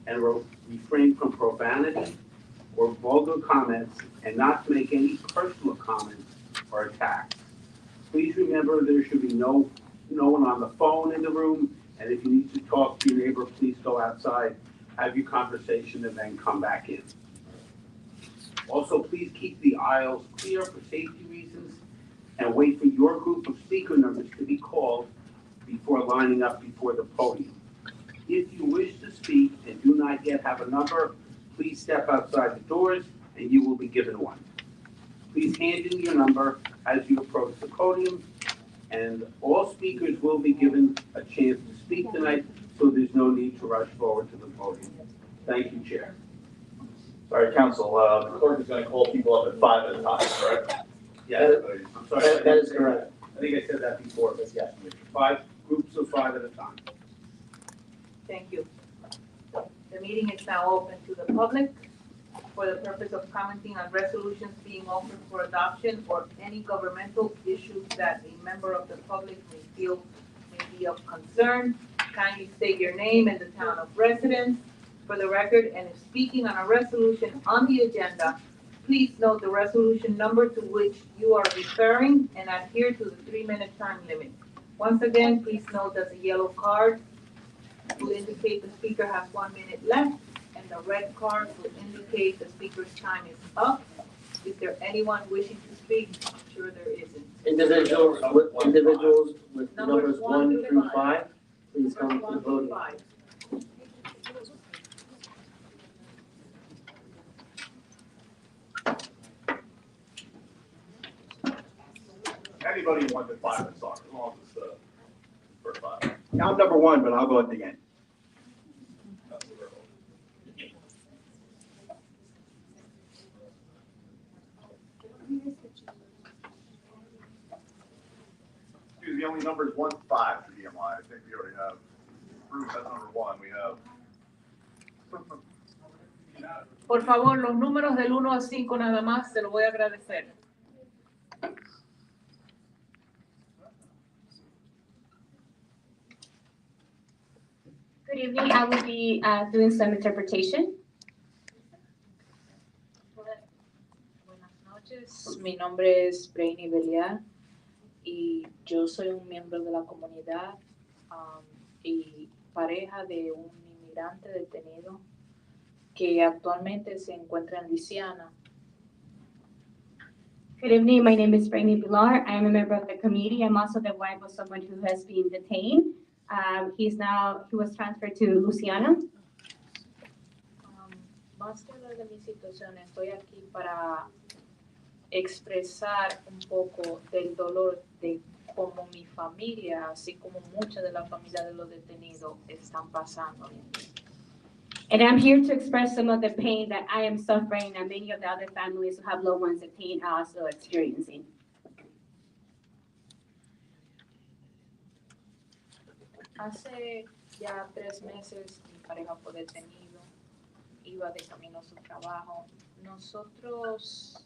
and refrain from profanity or vulgar comments, and not to make any personal comments or attacks. Please remember there should be no no one on the phone in the room. And if you need to talk to your neighbor, please go outside, have your conversation, and then come back in. Also, please keep the aisles clear for safety reasons and wait for your group of speaker numbers to be called before lining up before the podium. If you wish to speak and do not yet have a number, please step outside the doors and you will be given one. Please hand in your number as you approach the podium, and all speakers will be given a chance to speak tonight, so there's no need to rush forward to the podium. Thank you, Chair.
All right, Council, the clerk is going to call people up at 5 at a time, correct?
Yes, I'm sorry.
That is correct.
I think I said that before, but yes, 5 groups of 5 at a time.
Thank you. The meeting is now open to the public for the purpose of commenting on resolutions being offered for adoption or any governmental issues that a member of the public may feel may be of concern. Kindly state your name and the town of residence for the record, and if speaking on a resolution on the agenda, please note the resolution number to which you are referring and adhere to the 3-minute time limit. Once again, please note that the yellow card will indicate the speaker has 1 minute left, and the red card will indicate the speaker's time is up. Is there anyone wishing to speak? I'm sure there isn't.
Individuals with numbers 1 through 5, please come to the podium.
Anybody who wants to 5 at start, as long as it's the first 5. Now I'm number 1, but I'll go at the end. The only numbers 1 to 5 for DMI. I think we already have Bruce as number 1. We have.
Por favor, los números del 1 al 5 nada más, se lo voy a agradecer.
Good evening. I will be doing some interpretation.
Buenas noches. Mi nombre es Brainy Belial y yo soy un miembro de la comunidad y pareja de un inmigrante detenido que actualmente se encuentra en Luisiana.
Good evening. My name is Brainy Belial. I am a member of the committee. I'm also the wife of someone who has been detained. He was transferred to Louisiana.
Más que hablar de mi situación, estoy aquí para expresar un poco del dolor de cómo mi familia, así como muchas de las familias de los detenidos, están pasando.
And I'm here to express some of the pain that I am suffering and many of the other families who have loved ones detained are also experiencing.
Hace ya 3 meses mi pareja fue detenido, iba de camino a su trabajo. Nosotros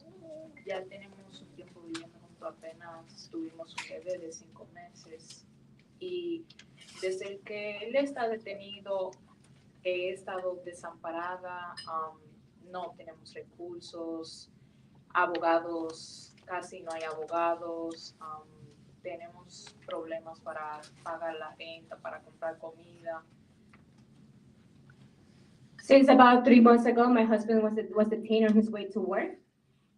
ya tenemos un tiempo viviendo juntos, apenas tuvimos un bebé de 5 meses y desde que él está detenido he estado desamparada, no tenemos recursos, abogados, casi no hay abogados, tenemos problemas para pagar la renta, para comprar comida.
Since about 3 months ago, my husband was detained on his way to work.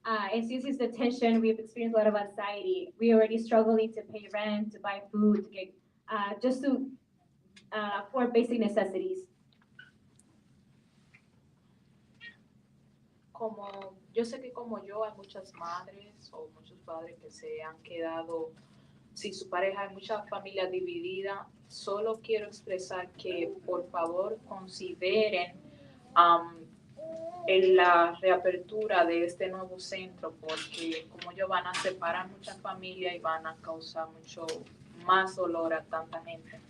And since his detention, we've experienced a lot of anxiety. We're already struggling to pay rent, to buy food, to get, just to for basic necessities.
Yo sé que como yo hay muchas madres o muchos padres que se han quedado sin su pareja, hay muchas familias divididas. Solo quiero expresar que por favor consideren en la reapertura de este nuevo centro, porque como ellos van a separar muchas familias y van a causar mucho más dolor a tanta gente.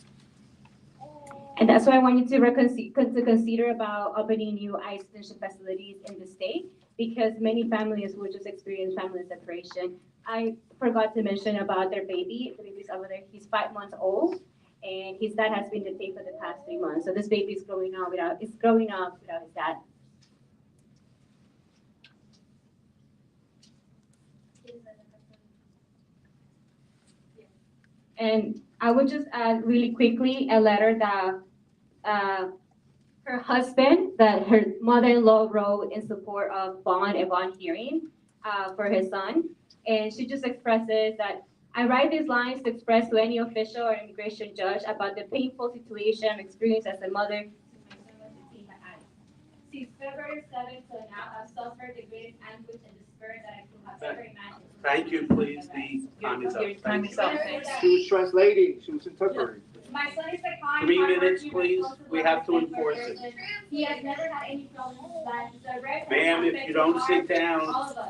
And that's why I want you to consider about opening new ICE detention facilities in the state, because many families will just experience family separation. I forgot to mention about their baby. The baby's over there. He's 5 months old, and his dad has been detained for the past 3 months. So this baby is growing up without his dad. And I would just add really quickly a letter that her husband, that her mother-in-law wrote in support of a bond hearing for his son. And she just expresses that I write these lines to express to any official or immigration judge about the painful situation I've experienced as a mother. Since February 7th till now, I've suffered the greatest anguish and despair that I could have ever imagined.
Thank you, please. The time is up.
Your time is up.
She was translating. She was interpreting.
My son is a kind,
3 minutes, please. We have to enforce it.
He has never had any problems with life. He's a rare
Ma'am, if you don't sit down.
all of us.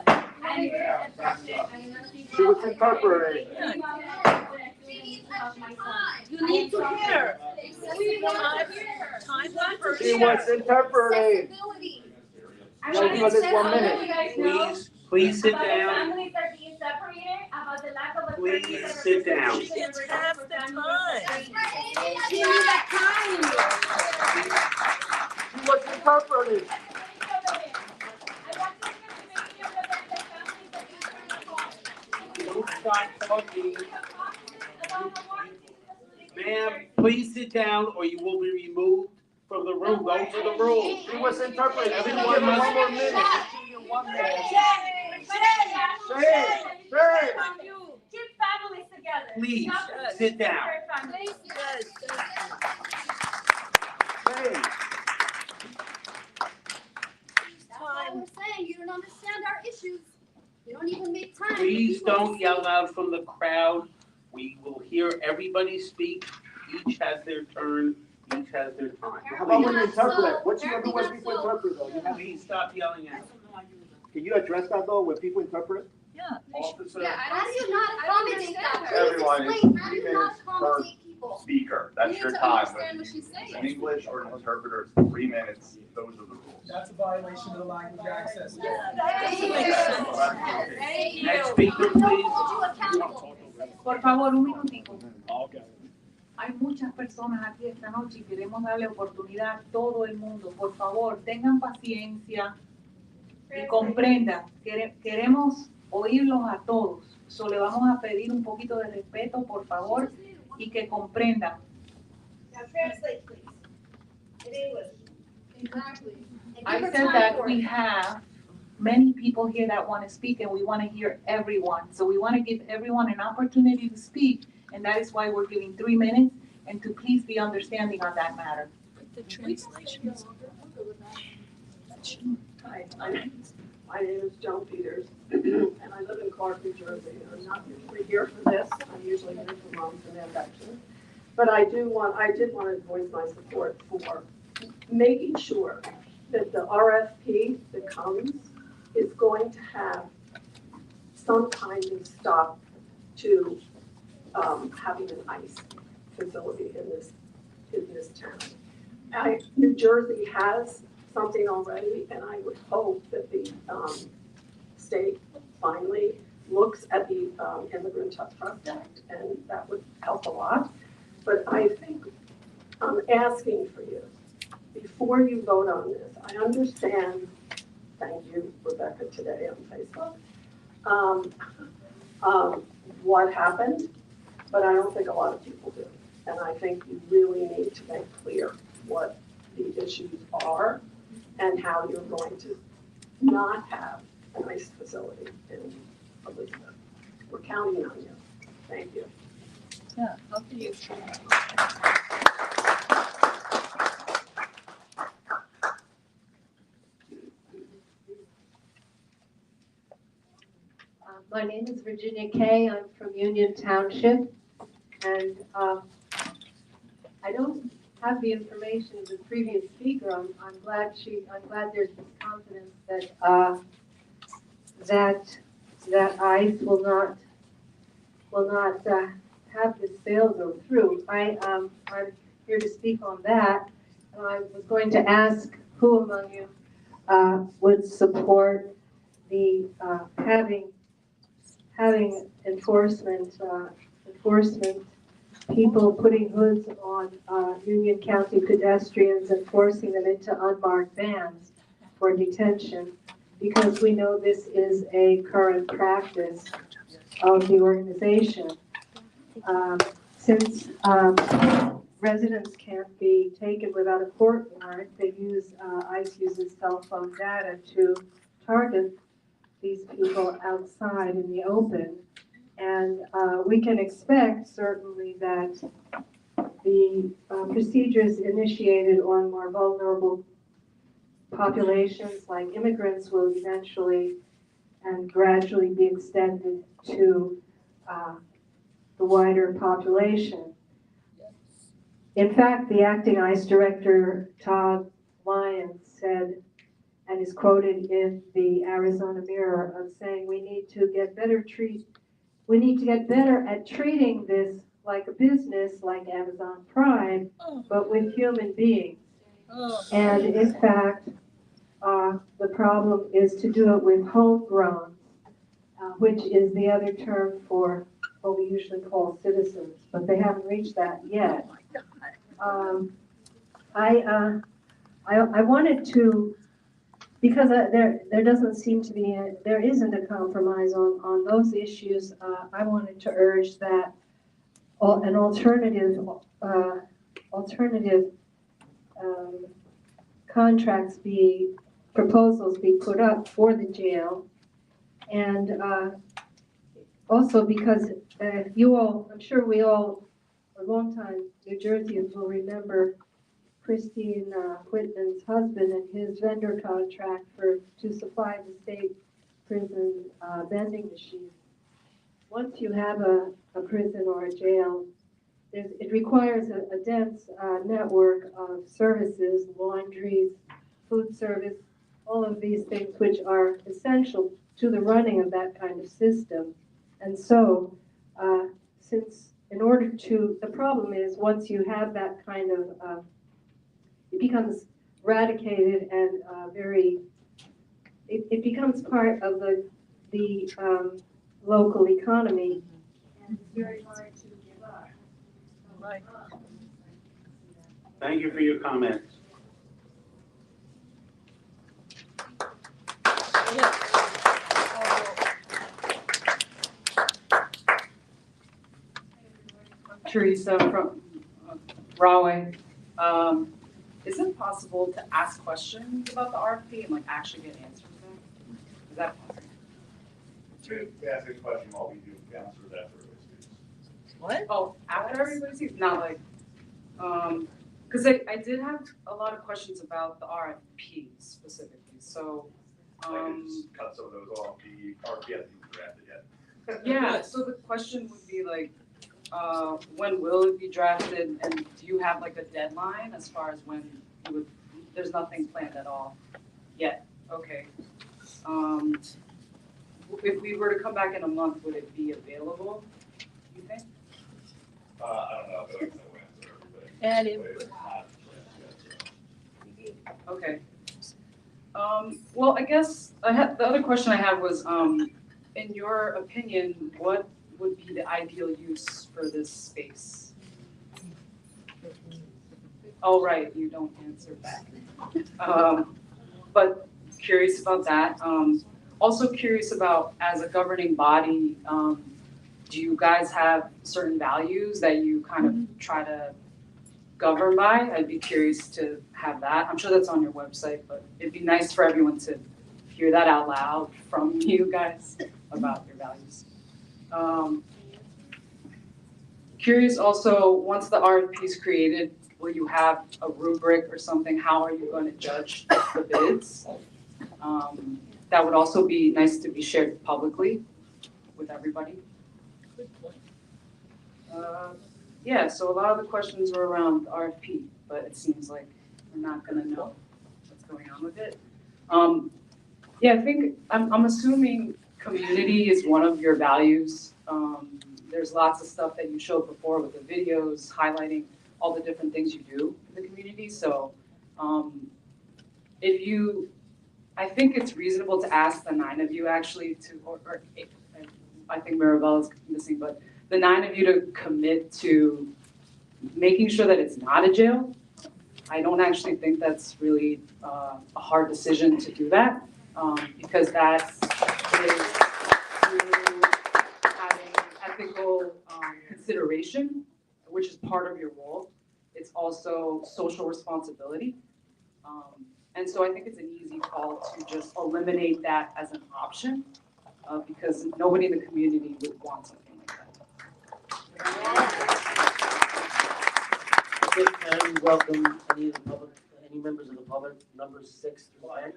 She was interpreting.
You need to hear.
She was interpreting. Don't give us 1 minute. Please sit down.
Families are being separated about the lack of a
Please sit down.
It's half the time.
She was interpreting. Don't start talking. Ma'am, please sit down or you will be removed from the room. Those are the rules. She was interpreting. Everyone must. 1 more minute. 1 minute.
Keep families together.
Please, sit down. Hey.
That's what we're saying. You don't understand our issues. You don't even make time.
Please don't yell out from the crowd. We will hear everybody speak. Each has their turn. Each has their time.
How about when you interpret? What you gonna do when people interpret though?
Please stop yelling at them.
Can you address that though, when people interpret?
Yeah.
Officer.
How do you not accommodate that?
Everyone is
Explain, how do
3
you not
minutes per
accommodate people?
speaker.
You
That's
need
your
to
time.
understand what she's saying.
In English or an interpreter, it's 3 minutes. Those are the rules.
That's a violation of the language access.
Next speaker, please.
Por favor, un minutico. Hay muchas personas aquí esta noche y queremos darle oportunidad a todo el mundo. Por favor, tengan paciencia y comprendan. Queremos oírlos a todos. So, le vamos a pedir un poquito de respeto, por favor, y que comprendan.
Now translate, please. In English. Exactly.
I said that we have many people here that want to speak and we want to hear everyone. So we want to give everyone an opportunity to speak, and that is why we're giving 3 minutes, and to please be understanding on that matter.
The translations.
Hi, my name is Joan Peters, and I live in Clark, New Jersey. I'm not usually here for this. I'm usually here for moms and adoption. But I did want to voice my support for making sure that the RFP that comes is going to have some kind of stop to having an ICE facility in this town. New Jersey has something already, and I would hope that the state finally looks at the Immigrant Trust Act, and that would help a lot. But I think I'm asking for you, before you vote on this, I understand, thank you, Rebecca, today on Facebook, what happened, but I don't think a lot of people do. And I think you really need to make clear what the issues are and how you're going to not have a nice facility in Elizabeth. We're counting on you. Thank you.
Yeah, how do you?
My name is Virginia Kay. I'm from Union Township, and I don't have the information of the previous speaker. I'm glad there's this confidence that ICE will not have this bill go through. I'm here to speak on that, and I was going to ask who among you would support the having enforcement people putting hoods on Union County pedestrians and forcing them into unmarked vans for detention, because we know this is a current practice of the organization. since residents can't be taken without a court warrant, ICE uses cell phone data to target these people outside in the open. And we can expect certainly that the procedures initiated on more vulnerable populations like immigrants will eventually and gradually be extended to the wider population. In fact, the acting ICE director, Todd Lyons, said, and is quoted in the Arizona Mirror, of saying we need to get better at treating this like a business, like Amazon Prime, but with human beings. And in fact, the problem is to do it with homegrown, which is the other term for what we usually call citizens, but they haven't reached that yet. I wanted to, because there doesn't seem to be, there isn't a compromise on those issues, I wanted to urge that an alternative contracts proposals be put up for the jail. And also because you all, I'm sure we all, a long time New Jerseyans will remember Christine Whitman's husband and his vendor contract to supply the state prison vending machines. Once you have a prison or a jail, it requires a dense network of services, laundries, food service, all of these things which are essential to the running of that kind of system. And so, the problem is once you have that kind of, it becomes eradicated and it becomes part of the local economy, and it's very hard to give up.
Right. Thank you for your comments.
Teresa from Rahway. Is it possible to ask questions about the RFP and like actually get answers back? Is that possible?
To ask a question while we do answers after everybody speaks.
What? Oh, after everybody sees, not like, because I did have a lot of questions about the RFP specifically. So,
I can just cut some of those off. The RFP hasn't even drafted yet.
yeah. So the question would be like, when will it be drafted, and do you have like a deadline as far as when you would? There's nothing planned at all yet. Okay. If we were to come back in a month, would it be available? You think?
I don't know, but I can answer everything.
And
Okay. Well, I guess the other question I had was, in your opinion, what would be the ideal use for this space? Oh, right, you don't answer back. But curious about that. Also curious about, as a governing body, do you guys have certain values that you kind of try to govern by? I'd be curious to have that. I'm sure that's on your website, but it'd be nice for everyone to hear that out loud from you guys about your values. Curious also, once the RFP is created, will you have a rubric or something? How are you going to judge the bids? That would also be nice to be shared publicly with everybody. Yeah, so a lot of the questions were around the RFP, but it seems like we're not going to know what's going on with it. Yeah, I think I'm assuming community is one of your values. There's lots of stuff that you showed before with the videos highlighting all the different things you do in the community. So I think it's reasonable to ask the 9 of you actually or I think Mirabella's missing, but the 9 of you to commit to making sure that it's not a jail. I don't actually think that's really a hard decision to do that, because that is having ethical consideration which is part of your role. It's also social responsibility. And so I think it's an easy call to just eliminate that as an option because nobody in the community would want something like that.
Okay, and welcome any of the public, any members of the public, numbers 6 through 10.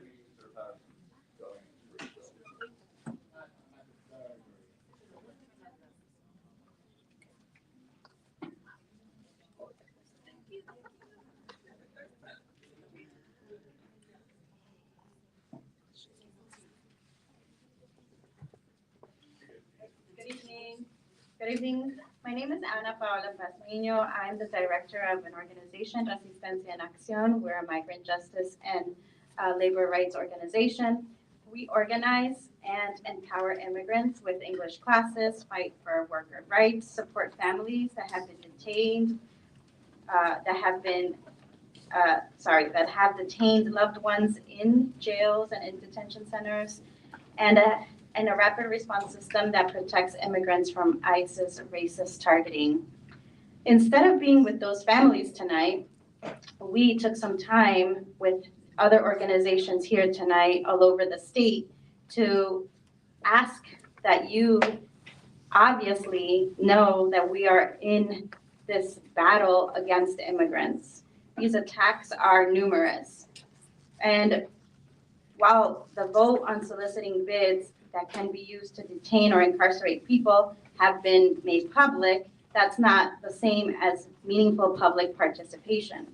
Good evening. My name is Ana Paola Pazmiño. I'm the director of an organization, Resistencia en Acción. We're a migrant justice and labor rights organization. We organize and empower immigrants with English classes, fight for worker rights, support families that have been detained, that have detained loved ones in jails and in detention centers, and a rapid response system that protects immigrants from ICE's racist targeting. Instead of being with those families tonight, we took some time with other organizations here tonight all over the state to ask that you obviously know that we are in this battle against immigrants. These attacks are numerous. And while the vote on soliciting bids that can be used to detain or incarcerate people have been made public, that's not the same as meaningful public participation.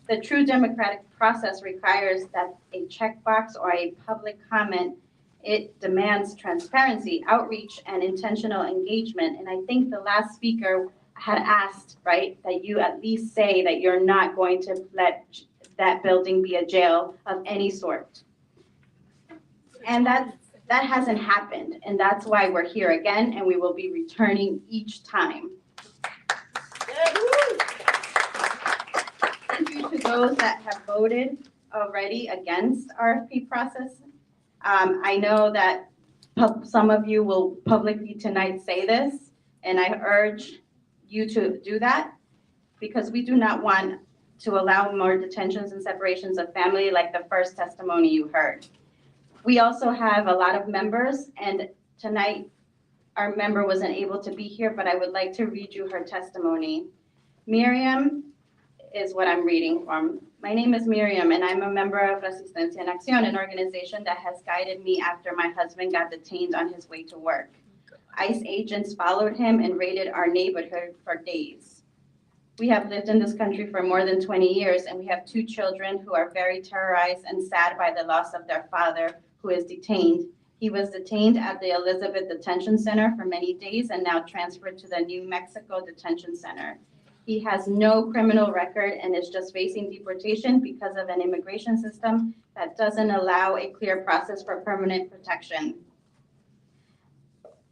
The true democratic process requires that a checkbox or a public comment, it demands transparency, outreach, and intentional engagement. And I think the last speaker had asked, right, that you at least say that you're not going to let that building be a jail of any sort. And that hasn't happened, and that's why we're here again, and we will be returning each time. Thank you to those that have voted already against RFP process. I know that some of you will publicly tonight say this, and I urge you to do that because we do not want to allow more detentions and separations of family like the first testimony you heard. We also have a lot of members, and tonight our member wasn't able to be here, but I would like to read you her testimony. Miriam is what I'm reading from. My name is Miriam, and I'm a member of Resistencia en Acción, an organization that has guided me after my husband got detained on his way to work. ICE agents followed him and raided our neighborhood for days. We have lived in this country for more than 20 years, and we have 2 children who are very terrorized and sad by the loss of their father, who is detained. He was detained at the Elizabeth Detention Center for many days and now transferred to the New Mexico Detention Center. He has no criminal record and is just facing deportation because of an immigration system that doesn't allow a clear process for permanent protection.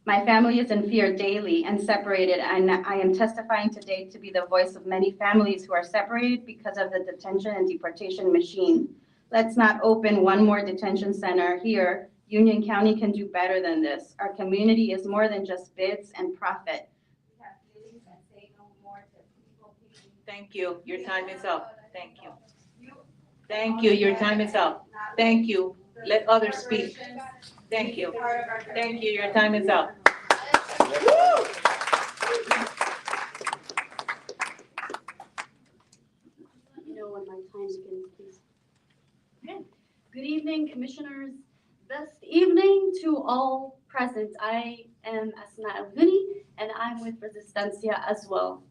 My family is in fear daily and separated, and I am testifying today to be the voice of many families who are separated because of the detention and deportation machine. Let's not open one more detention center here. Union County can do better than this. Our community is more than just bids and profit. We have feelings that say no more to people.
Thank you. Your time is up. Thank you. Thank you. Your time is up. Thank you. Let others speak. Thank you. Thank you. Your time is up.
You know when my time begins, please. Okay. Good evening, commissioners. This evening to all present. I am Asma El-Huni, and I'm with Resistencia as well.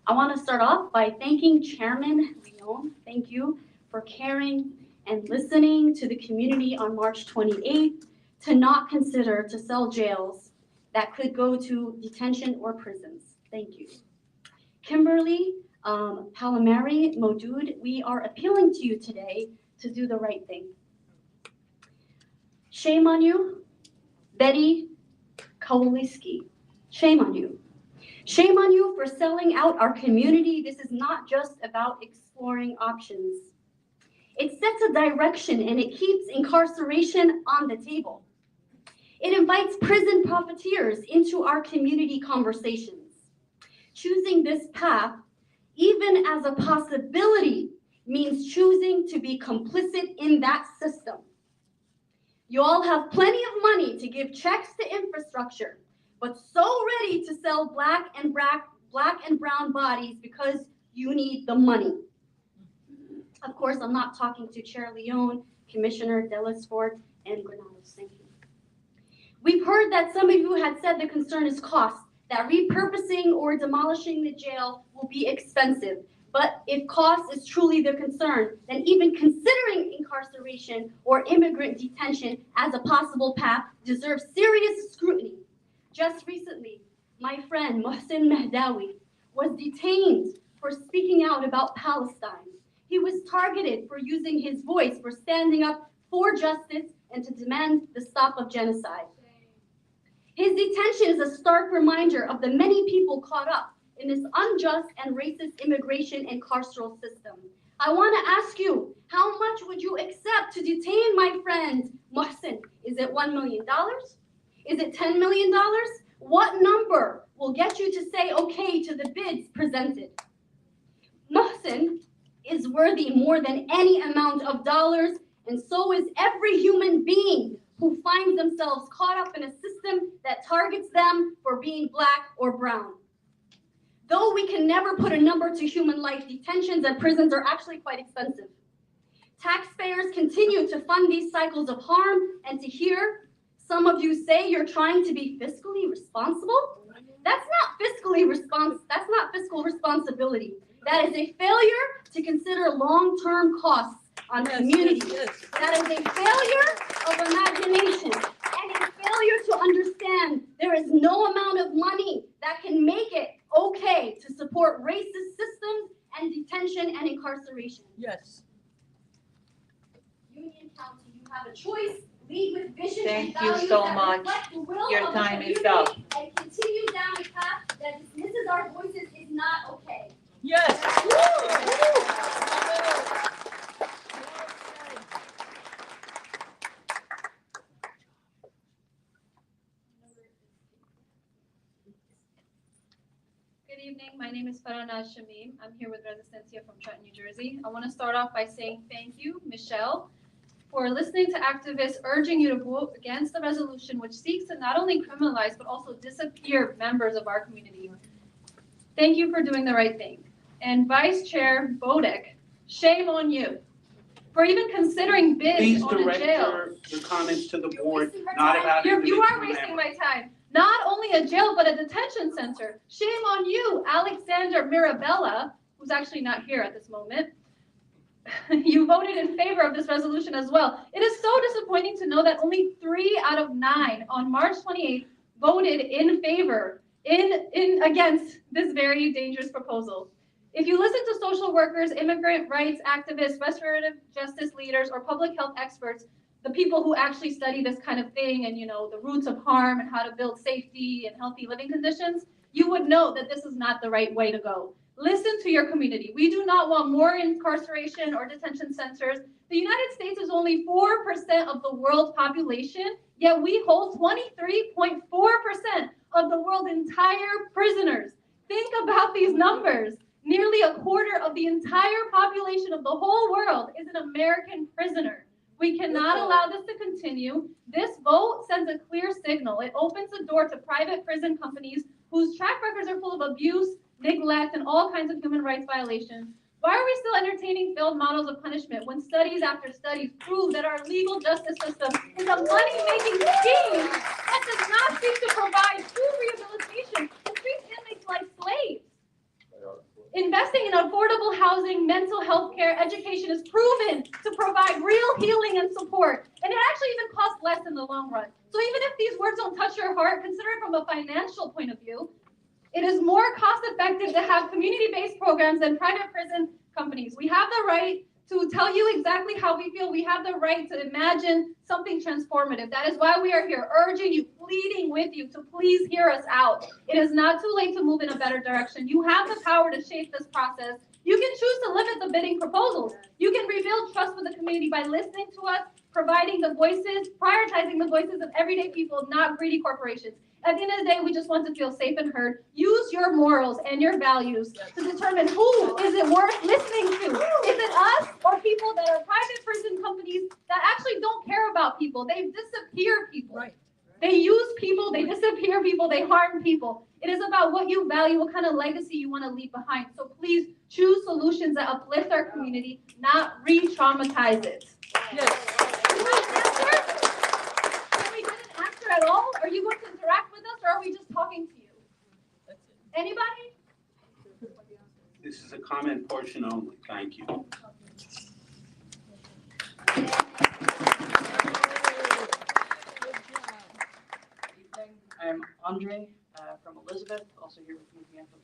I want to start off by thanking Chairman Leon. Thank you for caring and listening to the community on March 28th to not consider to sell jails that could go to detention or prisons. Thank you. Kimberly, Palomari, Modud, we are appealing to you today to do the right thing. Shame on you, Betty Kowaliski. Shame on you. Shame on you for selling out our community. This is not just about exploring options. It sets a direction and it keeps incarceration on the table. It invites prison profiteers into our community conversations. Choosing this path even as a possibility, means choosing to be complicit in that system. You all have plenty of money to give checks to infrastructure, but so ready to sell black and brown bodies because you need the money. Of course, I'm not talking to Chair Leon, Commissioner Delesfort, and Granados. Thank you. We've heard that some of you had said the concern is cost, that repurposing or demolishing the jail will be expensive. But if cost is truly the concern, then even considering incarceration or immigrant detention as a possible path deserves serious scrutiny. Just recently, my friend Mohsen Mehdawi was detained for speaking out about Palestine. He was targeted for using his voice for standing up for justice and to demand the stop of genocide. His detention is a stark reminder of the many people caught up in this unjust and racist immigration and carceral system. I want to ask you, how much would you accept to detain my friend Mohsen? Is it $1 million? Is it $10 million? What number will get you to say okay to the bids presented? Mohsen is worthy more than any amount of dollars, and so is every human being who finds themselves caught up in a system that targets them for being black or brown. Though we can never put a number to human life, detentions and prisons are actually quite expensive. Taxpayers continue to fund these cycles of harm, and to hear some of you say you're trying to be fiscally responsible, that's not fiscal responsibility. That is a failure to consider long-term costs on communities. That is a failure of imagination and a failure to understand there is no amount of money that can make it okay to support racist systems and detention and incarceration.
Yes.
Union County, you have a choice. Lead with vision and
Thank you
values
so
that
much.
reflect the will
Your
of the
time is
community
up.
and continue down a path that dismisses our voices is not okay.
Yes.
Good evening. My name is Farana Shamim. I'm here with Resistencia from Trenton, New Jersey. I want to start off by saying thank you, Michelle, for listening to activists urging you to vote against the resolution which seeks to not only criminalize but also disappear members of our community. Thank you for doing the right thing. And Vice Chair Bodek, shame on you for even considering bids
Please
on a
direct
jail.
your comments to the board, not about
You are
individual
wasting
members.
my time. Not only a jail, but a detention center. Shame on you, Alexander Mirabella, who's actually not here at this moment. You voted in favor of this resolution as well. It is so disappointing to know that only 3 out of 9 on March 28th voted in favor against this very dangerous proposal. If you listen to social workers, immigrant rights activists, restorative justice leaders, or public health experts, the people who actually study this kind of thing and, the roots of harm and how to build safety and healthy living conditions, you would know that this is not the right way to go. Listen to your community. We do not want more incarceration or detention centers. The United States is only 4% of the world's population, yet we hold 23.4% of the world's entire prisoners. Think about these numbers. Nearly a quarter of the entire population of the whole world is an American prisoner. We cannot allow this to continue. This vote sends a clear signal. It opens the door to private prison companies whose track records are full of abuse, neglect, and all kinds of human rights violations. Why are we still entertaining failed models of punishment when studies after studies prove that our legal justice system is a money-making scheme that does not seek to provide true rehabilitation and treats inmates like slaves? Investing in affordable housing, mental health care, education is proven to provide real healing and support. And it actually even costs less in the long run. So even if these words don't touch your heart, consider it from a financial point of view. It is more cost effective to have community-based programs than private prison companies. We have the right to tell you exactly how we feel. We have the right to imagine something transformative. That is why we are here, urging you, pleading with you to please hear us out. It is not too late to move in a better direction. You have the power to shape this process. You can choose to limit the bidding proposals. You can rebuild trust with the community by listening to us providing the voices, prioritizing the voices of everyday people, not greedy corporations. At the end of the day, we just want to feel safe and heard. Use your morals and your values to determine who is it worth listening to. Is it us or people that are private prison companies that actually don't care about people? They disappear people. Right. They use people, they disappear people, they harm people. It is about what you value, what kind of legacy you want to leave behind. So please choose solutions that uplift our community, not re-traumatize it. Yes. At all? Are you going to interact with us or are we just talking to you? Anybody?
This is a comment portion only. Thank you.
I'm Andre from Elizabeth, also here with Movimiento.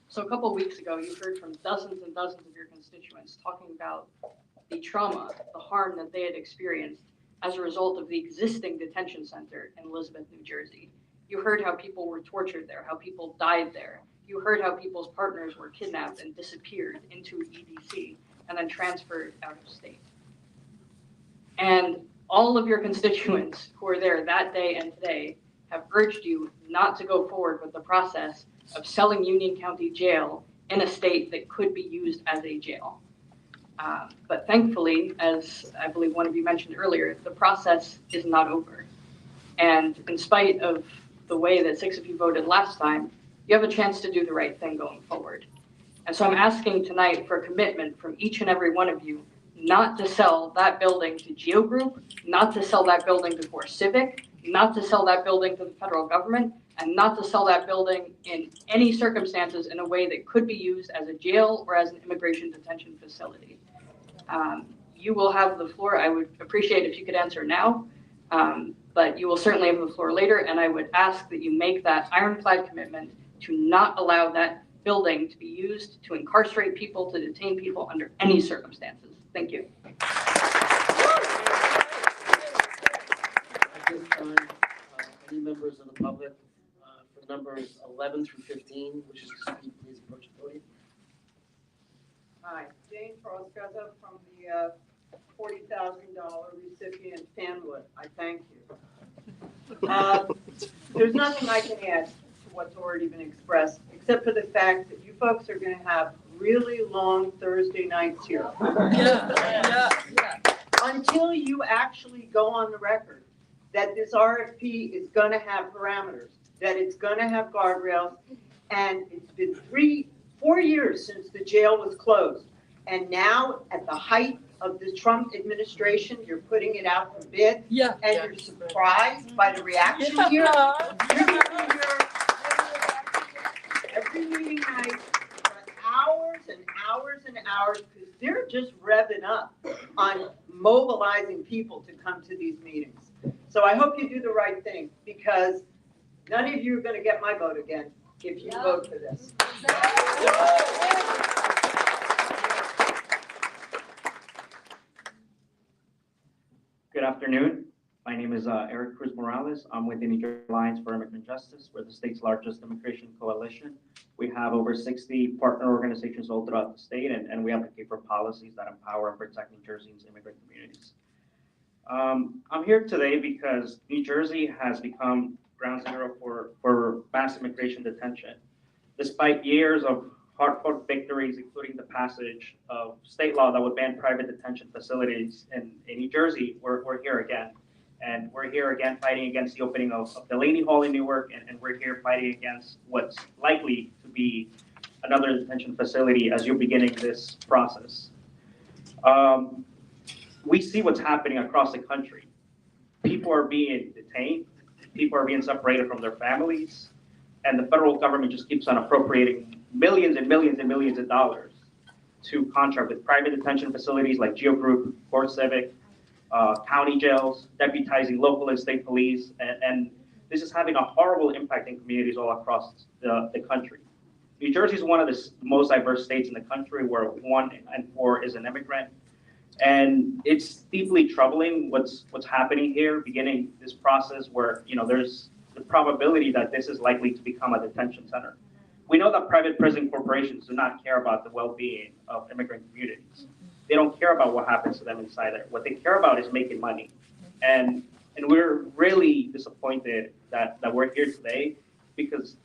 So a couple of weeks ago, you heard from dozens and dozens of your constituents talking about the trauma, the harm that they had experienced as a result of the existing detention center in Elizabeth, New Jersey. You heard how people were tortured there, how people died there. You heard how people's partners were kidnapped and disappeared into EDC and then transferred out of state. And all of your constituents who are there that day and today have urged you not to go forward with the process of selling Union County Jail in a state that could be used as a jail. But thankfully, as I believe one of you mentioned earlier, the process is not over. And in spite of the way that 6 of you voted last time, you have a chance to do the right thing going forward. And so I'm asking tonight for a commitment from each and every one of you not to sell that building to GEO Group, not to sell that building to CoreCivic, not to sell that building to the federal government, and not to sell that building in any circumstances in a way that could be used as a jail or as an immigration detention facility. You will have the floor. I would appreciate if you could answer now, but you will certainly have the floor later, and I would ask that you make that ironclad commitment to not allow that building to be used to incarcerate people, to detain people under any circumstances. Thank you.
At this time, any members of the public for numbers 11 through 15, which is to speak, please approach the podium.
Hi, Jane Frostgaza from the $40,000 recipient Fanwood. I thank you. There's nothing I can add to what's already been expressed, except for the fact that you folks are going to have really long Thursday nights here. Yeah. Until you actually go on the record that this RFP is going to have parameters, that it's going to have guardrails, and it's been 4 years since the jail was closed. And now, at the height of the Trump administration, you're putting it out for bid, and you're surprised by the reaction here. You're going to be here every meeting night for hours and hours and hours, because they're just revving up on mobilizing people to come to these meetings. So I hope you do the right thing, because none of you are going to get my vote again if you vote for this.
Good afternoon. My name is Eric Cruz Morales. I'm with the New Jersey Alliance for Immigrant Justice. We're the state's largest immigration coalition. We have over 60 partner organizations all throughout the state, and we advocate for policies that empower and protect New Jersey's immigrant communities. I'm here today because New Jersey has become ground zero for mass immigration detention. Despite years of hard-fought victories, including the passage of state law that would ban private detention facilities in New Jersey, we're here again. And we're here again fighting against the opening of Delaney Hall in Newark, and we're here fighting against what's likely to be another detention facility as you're beginning this process. We see what's happening across the country. People are being detained, people are being separated from their families, and the federal government just keeps on appropriating millions and millions and millions of dollars to contract with private detention facilities like GEO Group, CoreCivic, county jails, deputizing local and state police, and this is having a horrible impact in communities all across the country. New Jersey is one of the most diverse states in the country, where 1 in 4 is an immigrant, and it's deeply troubling what's happening here, beginning this process where there's the probability that this is likely to become a detention center. We know that private prison corporations do not care about the well-being of immigrant communities. they don't care about what happens to them inside there. What they care about is making money. And we're really disappointed that we're here today because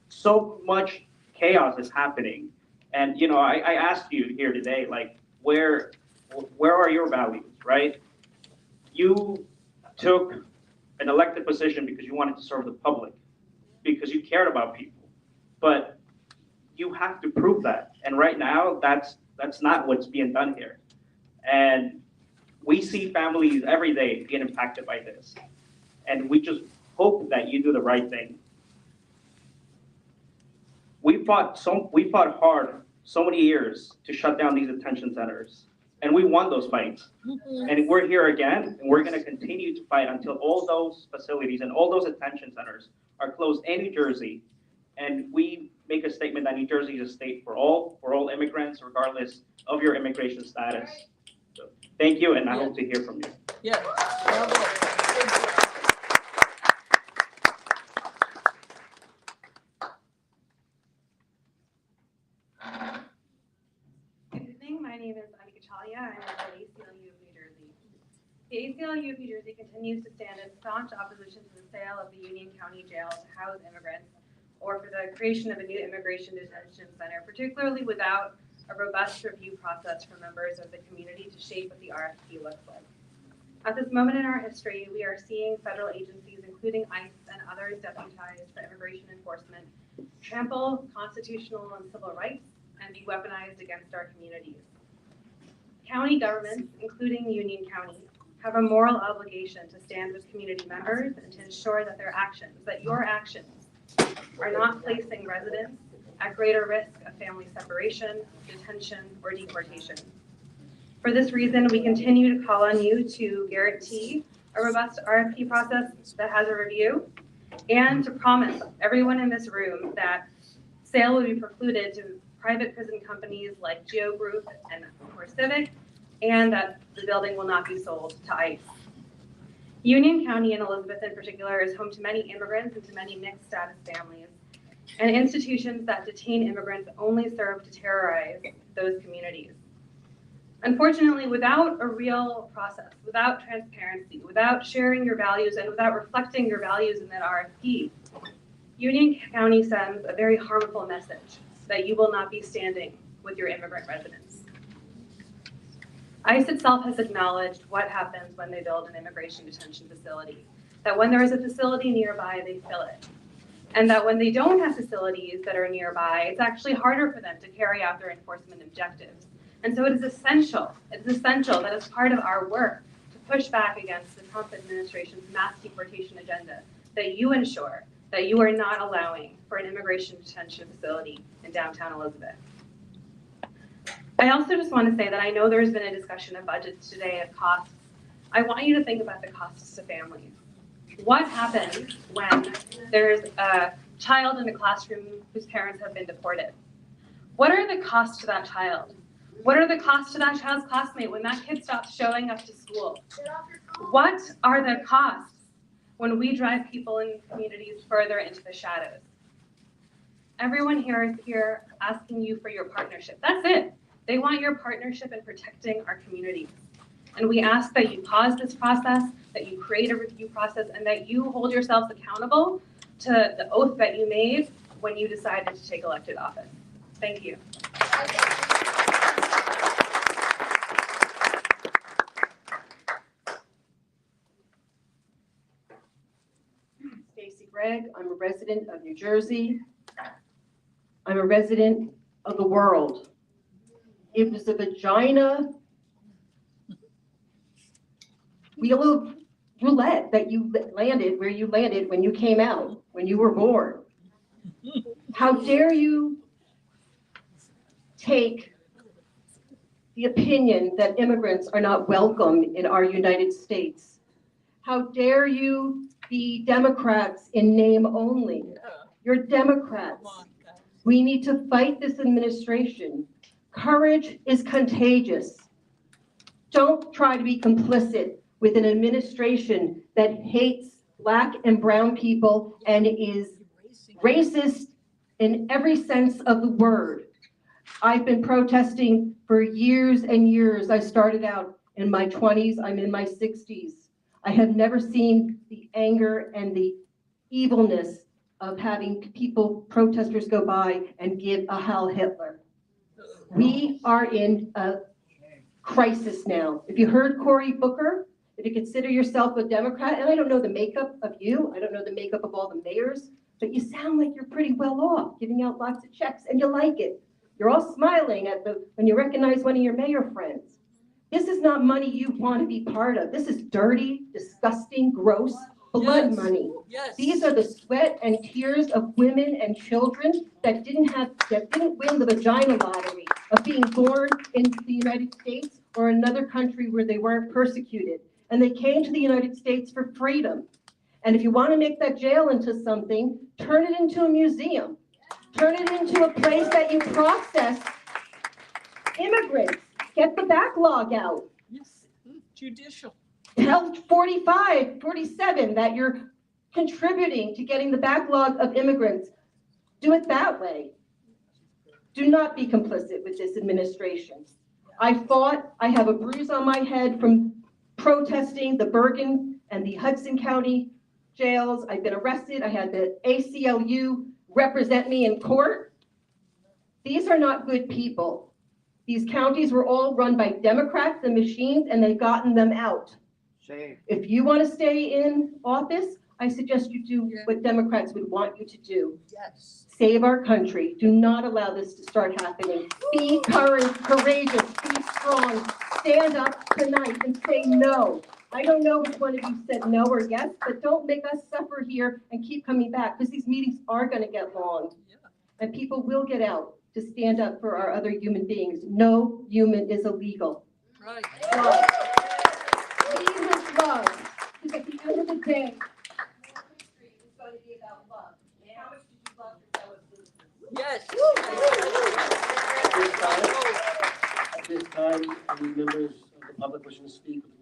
so much chaos is happening. And, you know, I asked you here today, like, where are your values, right? You took an elected position because you wanted to serve the public, because you cared about people. But you have to prove that. And right now, that's not what's being done here. And we see families every day get impacted by this. And we just hope that you do the right thing. We fought hard so many years to shut down these detention centers. And we won those fights. And we're here again, and we're gonna continue to fight until all those facilities and all those detention centers are closed in New Jersey. And we make a statement that New Jersey is a state for all immigrants, regardless of your immigration status. So, thank you, and I hope to hear from you.
Yeah.
Good evening, my name is I'm with the ACLU of New Jersey. The ACLU of New Jersey continues to stand in staunch opposition to the sale of the Union County Jail to house immigrants or for the creation of a new immigration detention center, particularly without a robust review process for members of the community to shape what the RFP looks like. At this moment in our history, we are seeing federal agencies, including ICE and others deputized for immigration enforcement, trample constitutional and civil rights and be weaponized against our communities. County governments, including Union County, have a moral obligation to stand with community members and to ensure that your actions, are not placing residents at greater risk of family separation, detention, or deportation. For this reason, we continue to call on you to guarantee a robust RFP process that has a review and to promise everyone in this room that sale will be precluded to private prison companies like GEO Group and CoreCivic, and that the building will not be sold to ICE. Union County and Elizabeth in particular is home to many immigrants and to many mixed status families, and institutions that detain immigrants only serve to terrorize those communities. Unfortunately, without a real process, without transparency, without sharing your values, and without reflecting your values in that RFP, Union County sends a very harmful message that you will not be standing with your immigrant residents. ICE itself has acknowledged what happens when they build an immigration detention facility, that when there is a facility nearby, they fill it. And that when they don't have facilities that are nearby, it's actually harder for them to carry out their enforcement objectives. And so it is essential that as part of our work to push back against the Trump administration's mass deportation agenda, that you ensure that you are not allowing for an immigration detention facility in downtown Elizabeth. I also just want to say that I know there's been a discussion of budgets today of costs. I want you to think about the costs to families. What happens when there's a child in a classroom whose parents have been deported? What are the costs to that child? What are the costs to that child's classmate when that kid stops showing up to school? What are the costs when we drive people in communities further into the shadows? Everyone here is here asking you for your partnership. That's it. They want your partnership in protecting our communities. And we ask that you pause this process, that you create a review process, and that you hold yourselves accountable to the oath that you made when you decided to take elected office. Thank you.
Stacy Gregg, I'm a resident of New Jersey. I'm a resident of the world. It was a vagina wheel of roulette that you landed where you landed when you came out, when you were born. How dare you take the opinion that immigrants are not welcome in our United States? How dare you be Democrats in name only? You're Democrats. We need to fight this administration. Courage is contagious. Don't try to be complicit with an administration that hates Black and brown people and is racist in every sense of the word. I've been protesting For years and years, I started out in my 20s, I'm in my 60s. I have never seen the anger and the evilness of having people, protesters go by and give a Heil Hitler. We are in a crisis now. If you heard Cory Booker, if you consider yourself a Democrat, and I don't know the makeup of you, I don't know the makeup of all the mayors, but you sound like you're pretty well off, giving out lots of checks, and you like it. You're all smiling when you recognize one of your mayor friends. This is not money you want to be part of. This is dirty, disgusting, gross blood money.
Yes.
These are the sweat and tears of women and children that didn't win the vagina lottery of being born in the United States or another country where they weren't persecuted. And they came to the United States for freedom. And if you want to make that jail into something, turn it into a museum. Turn it into a place that you process immigrants. Get the backlog out.
Yes, judicial.
Tell 45, 47 that you're contributing to getting the backlog of immigrants. Do it that way. Do not be complicit with this administration. I fought, I have a bruise on my head from protesting the Bergen and the Hudson County jails. I've been arrested. I had the ACLU represent me in court. These are not good people. These counties were all run by Democrats and machines, and they've gotten them out.
Shame.
If you want to stay in office, I suggest you do what Democrats would want you to do.
Yes.
Save our country. Do not allow this to start happening. Be courageous. Be strong. Stand up tonight and say no. I don't know which one of you said no or yes, but don't make us suffer here and keep coming back, because these meetings are going to get long. And people will get out to stand up for our other human beings. No human is illegal.
Right.
Love. Lead with love. Because at the end of the day, it's going to be about love. How much did you love your fellow citizens?
Yes.
At this time, any members of the public wishing to speak with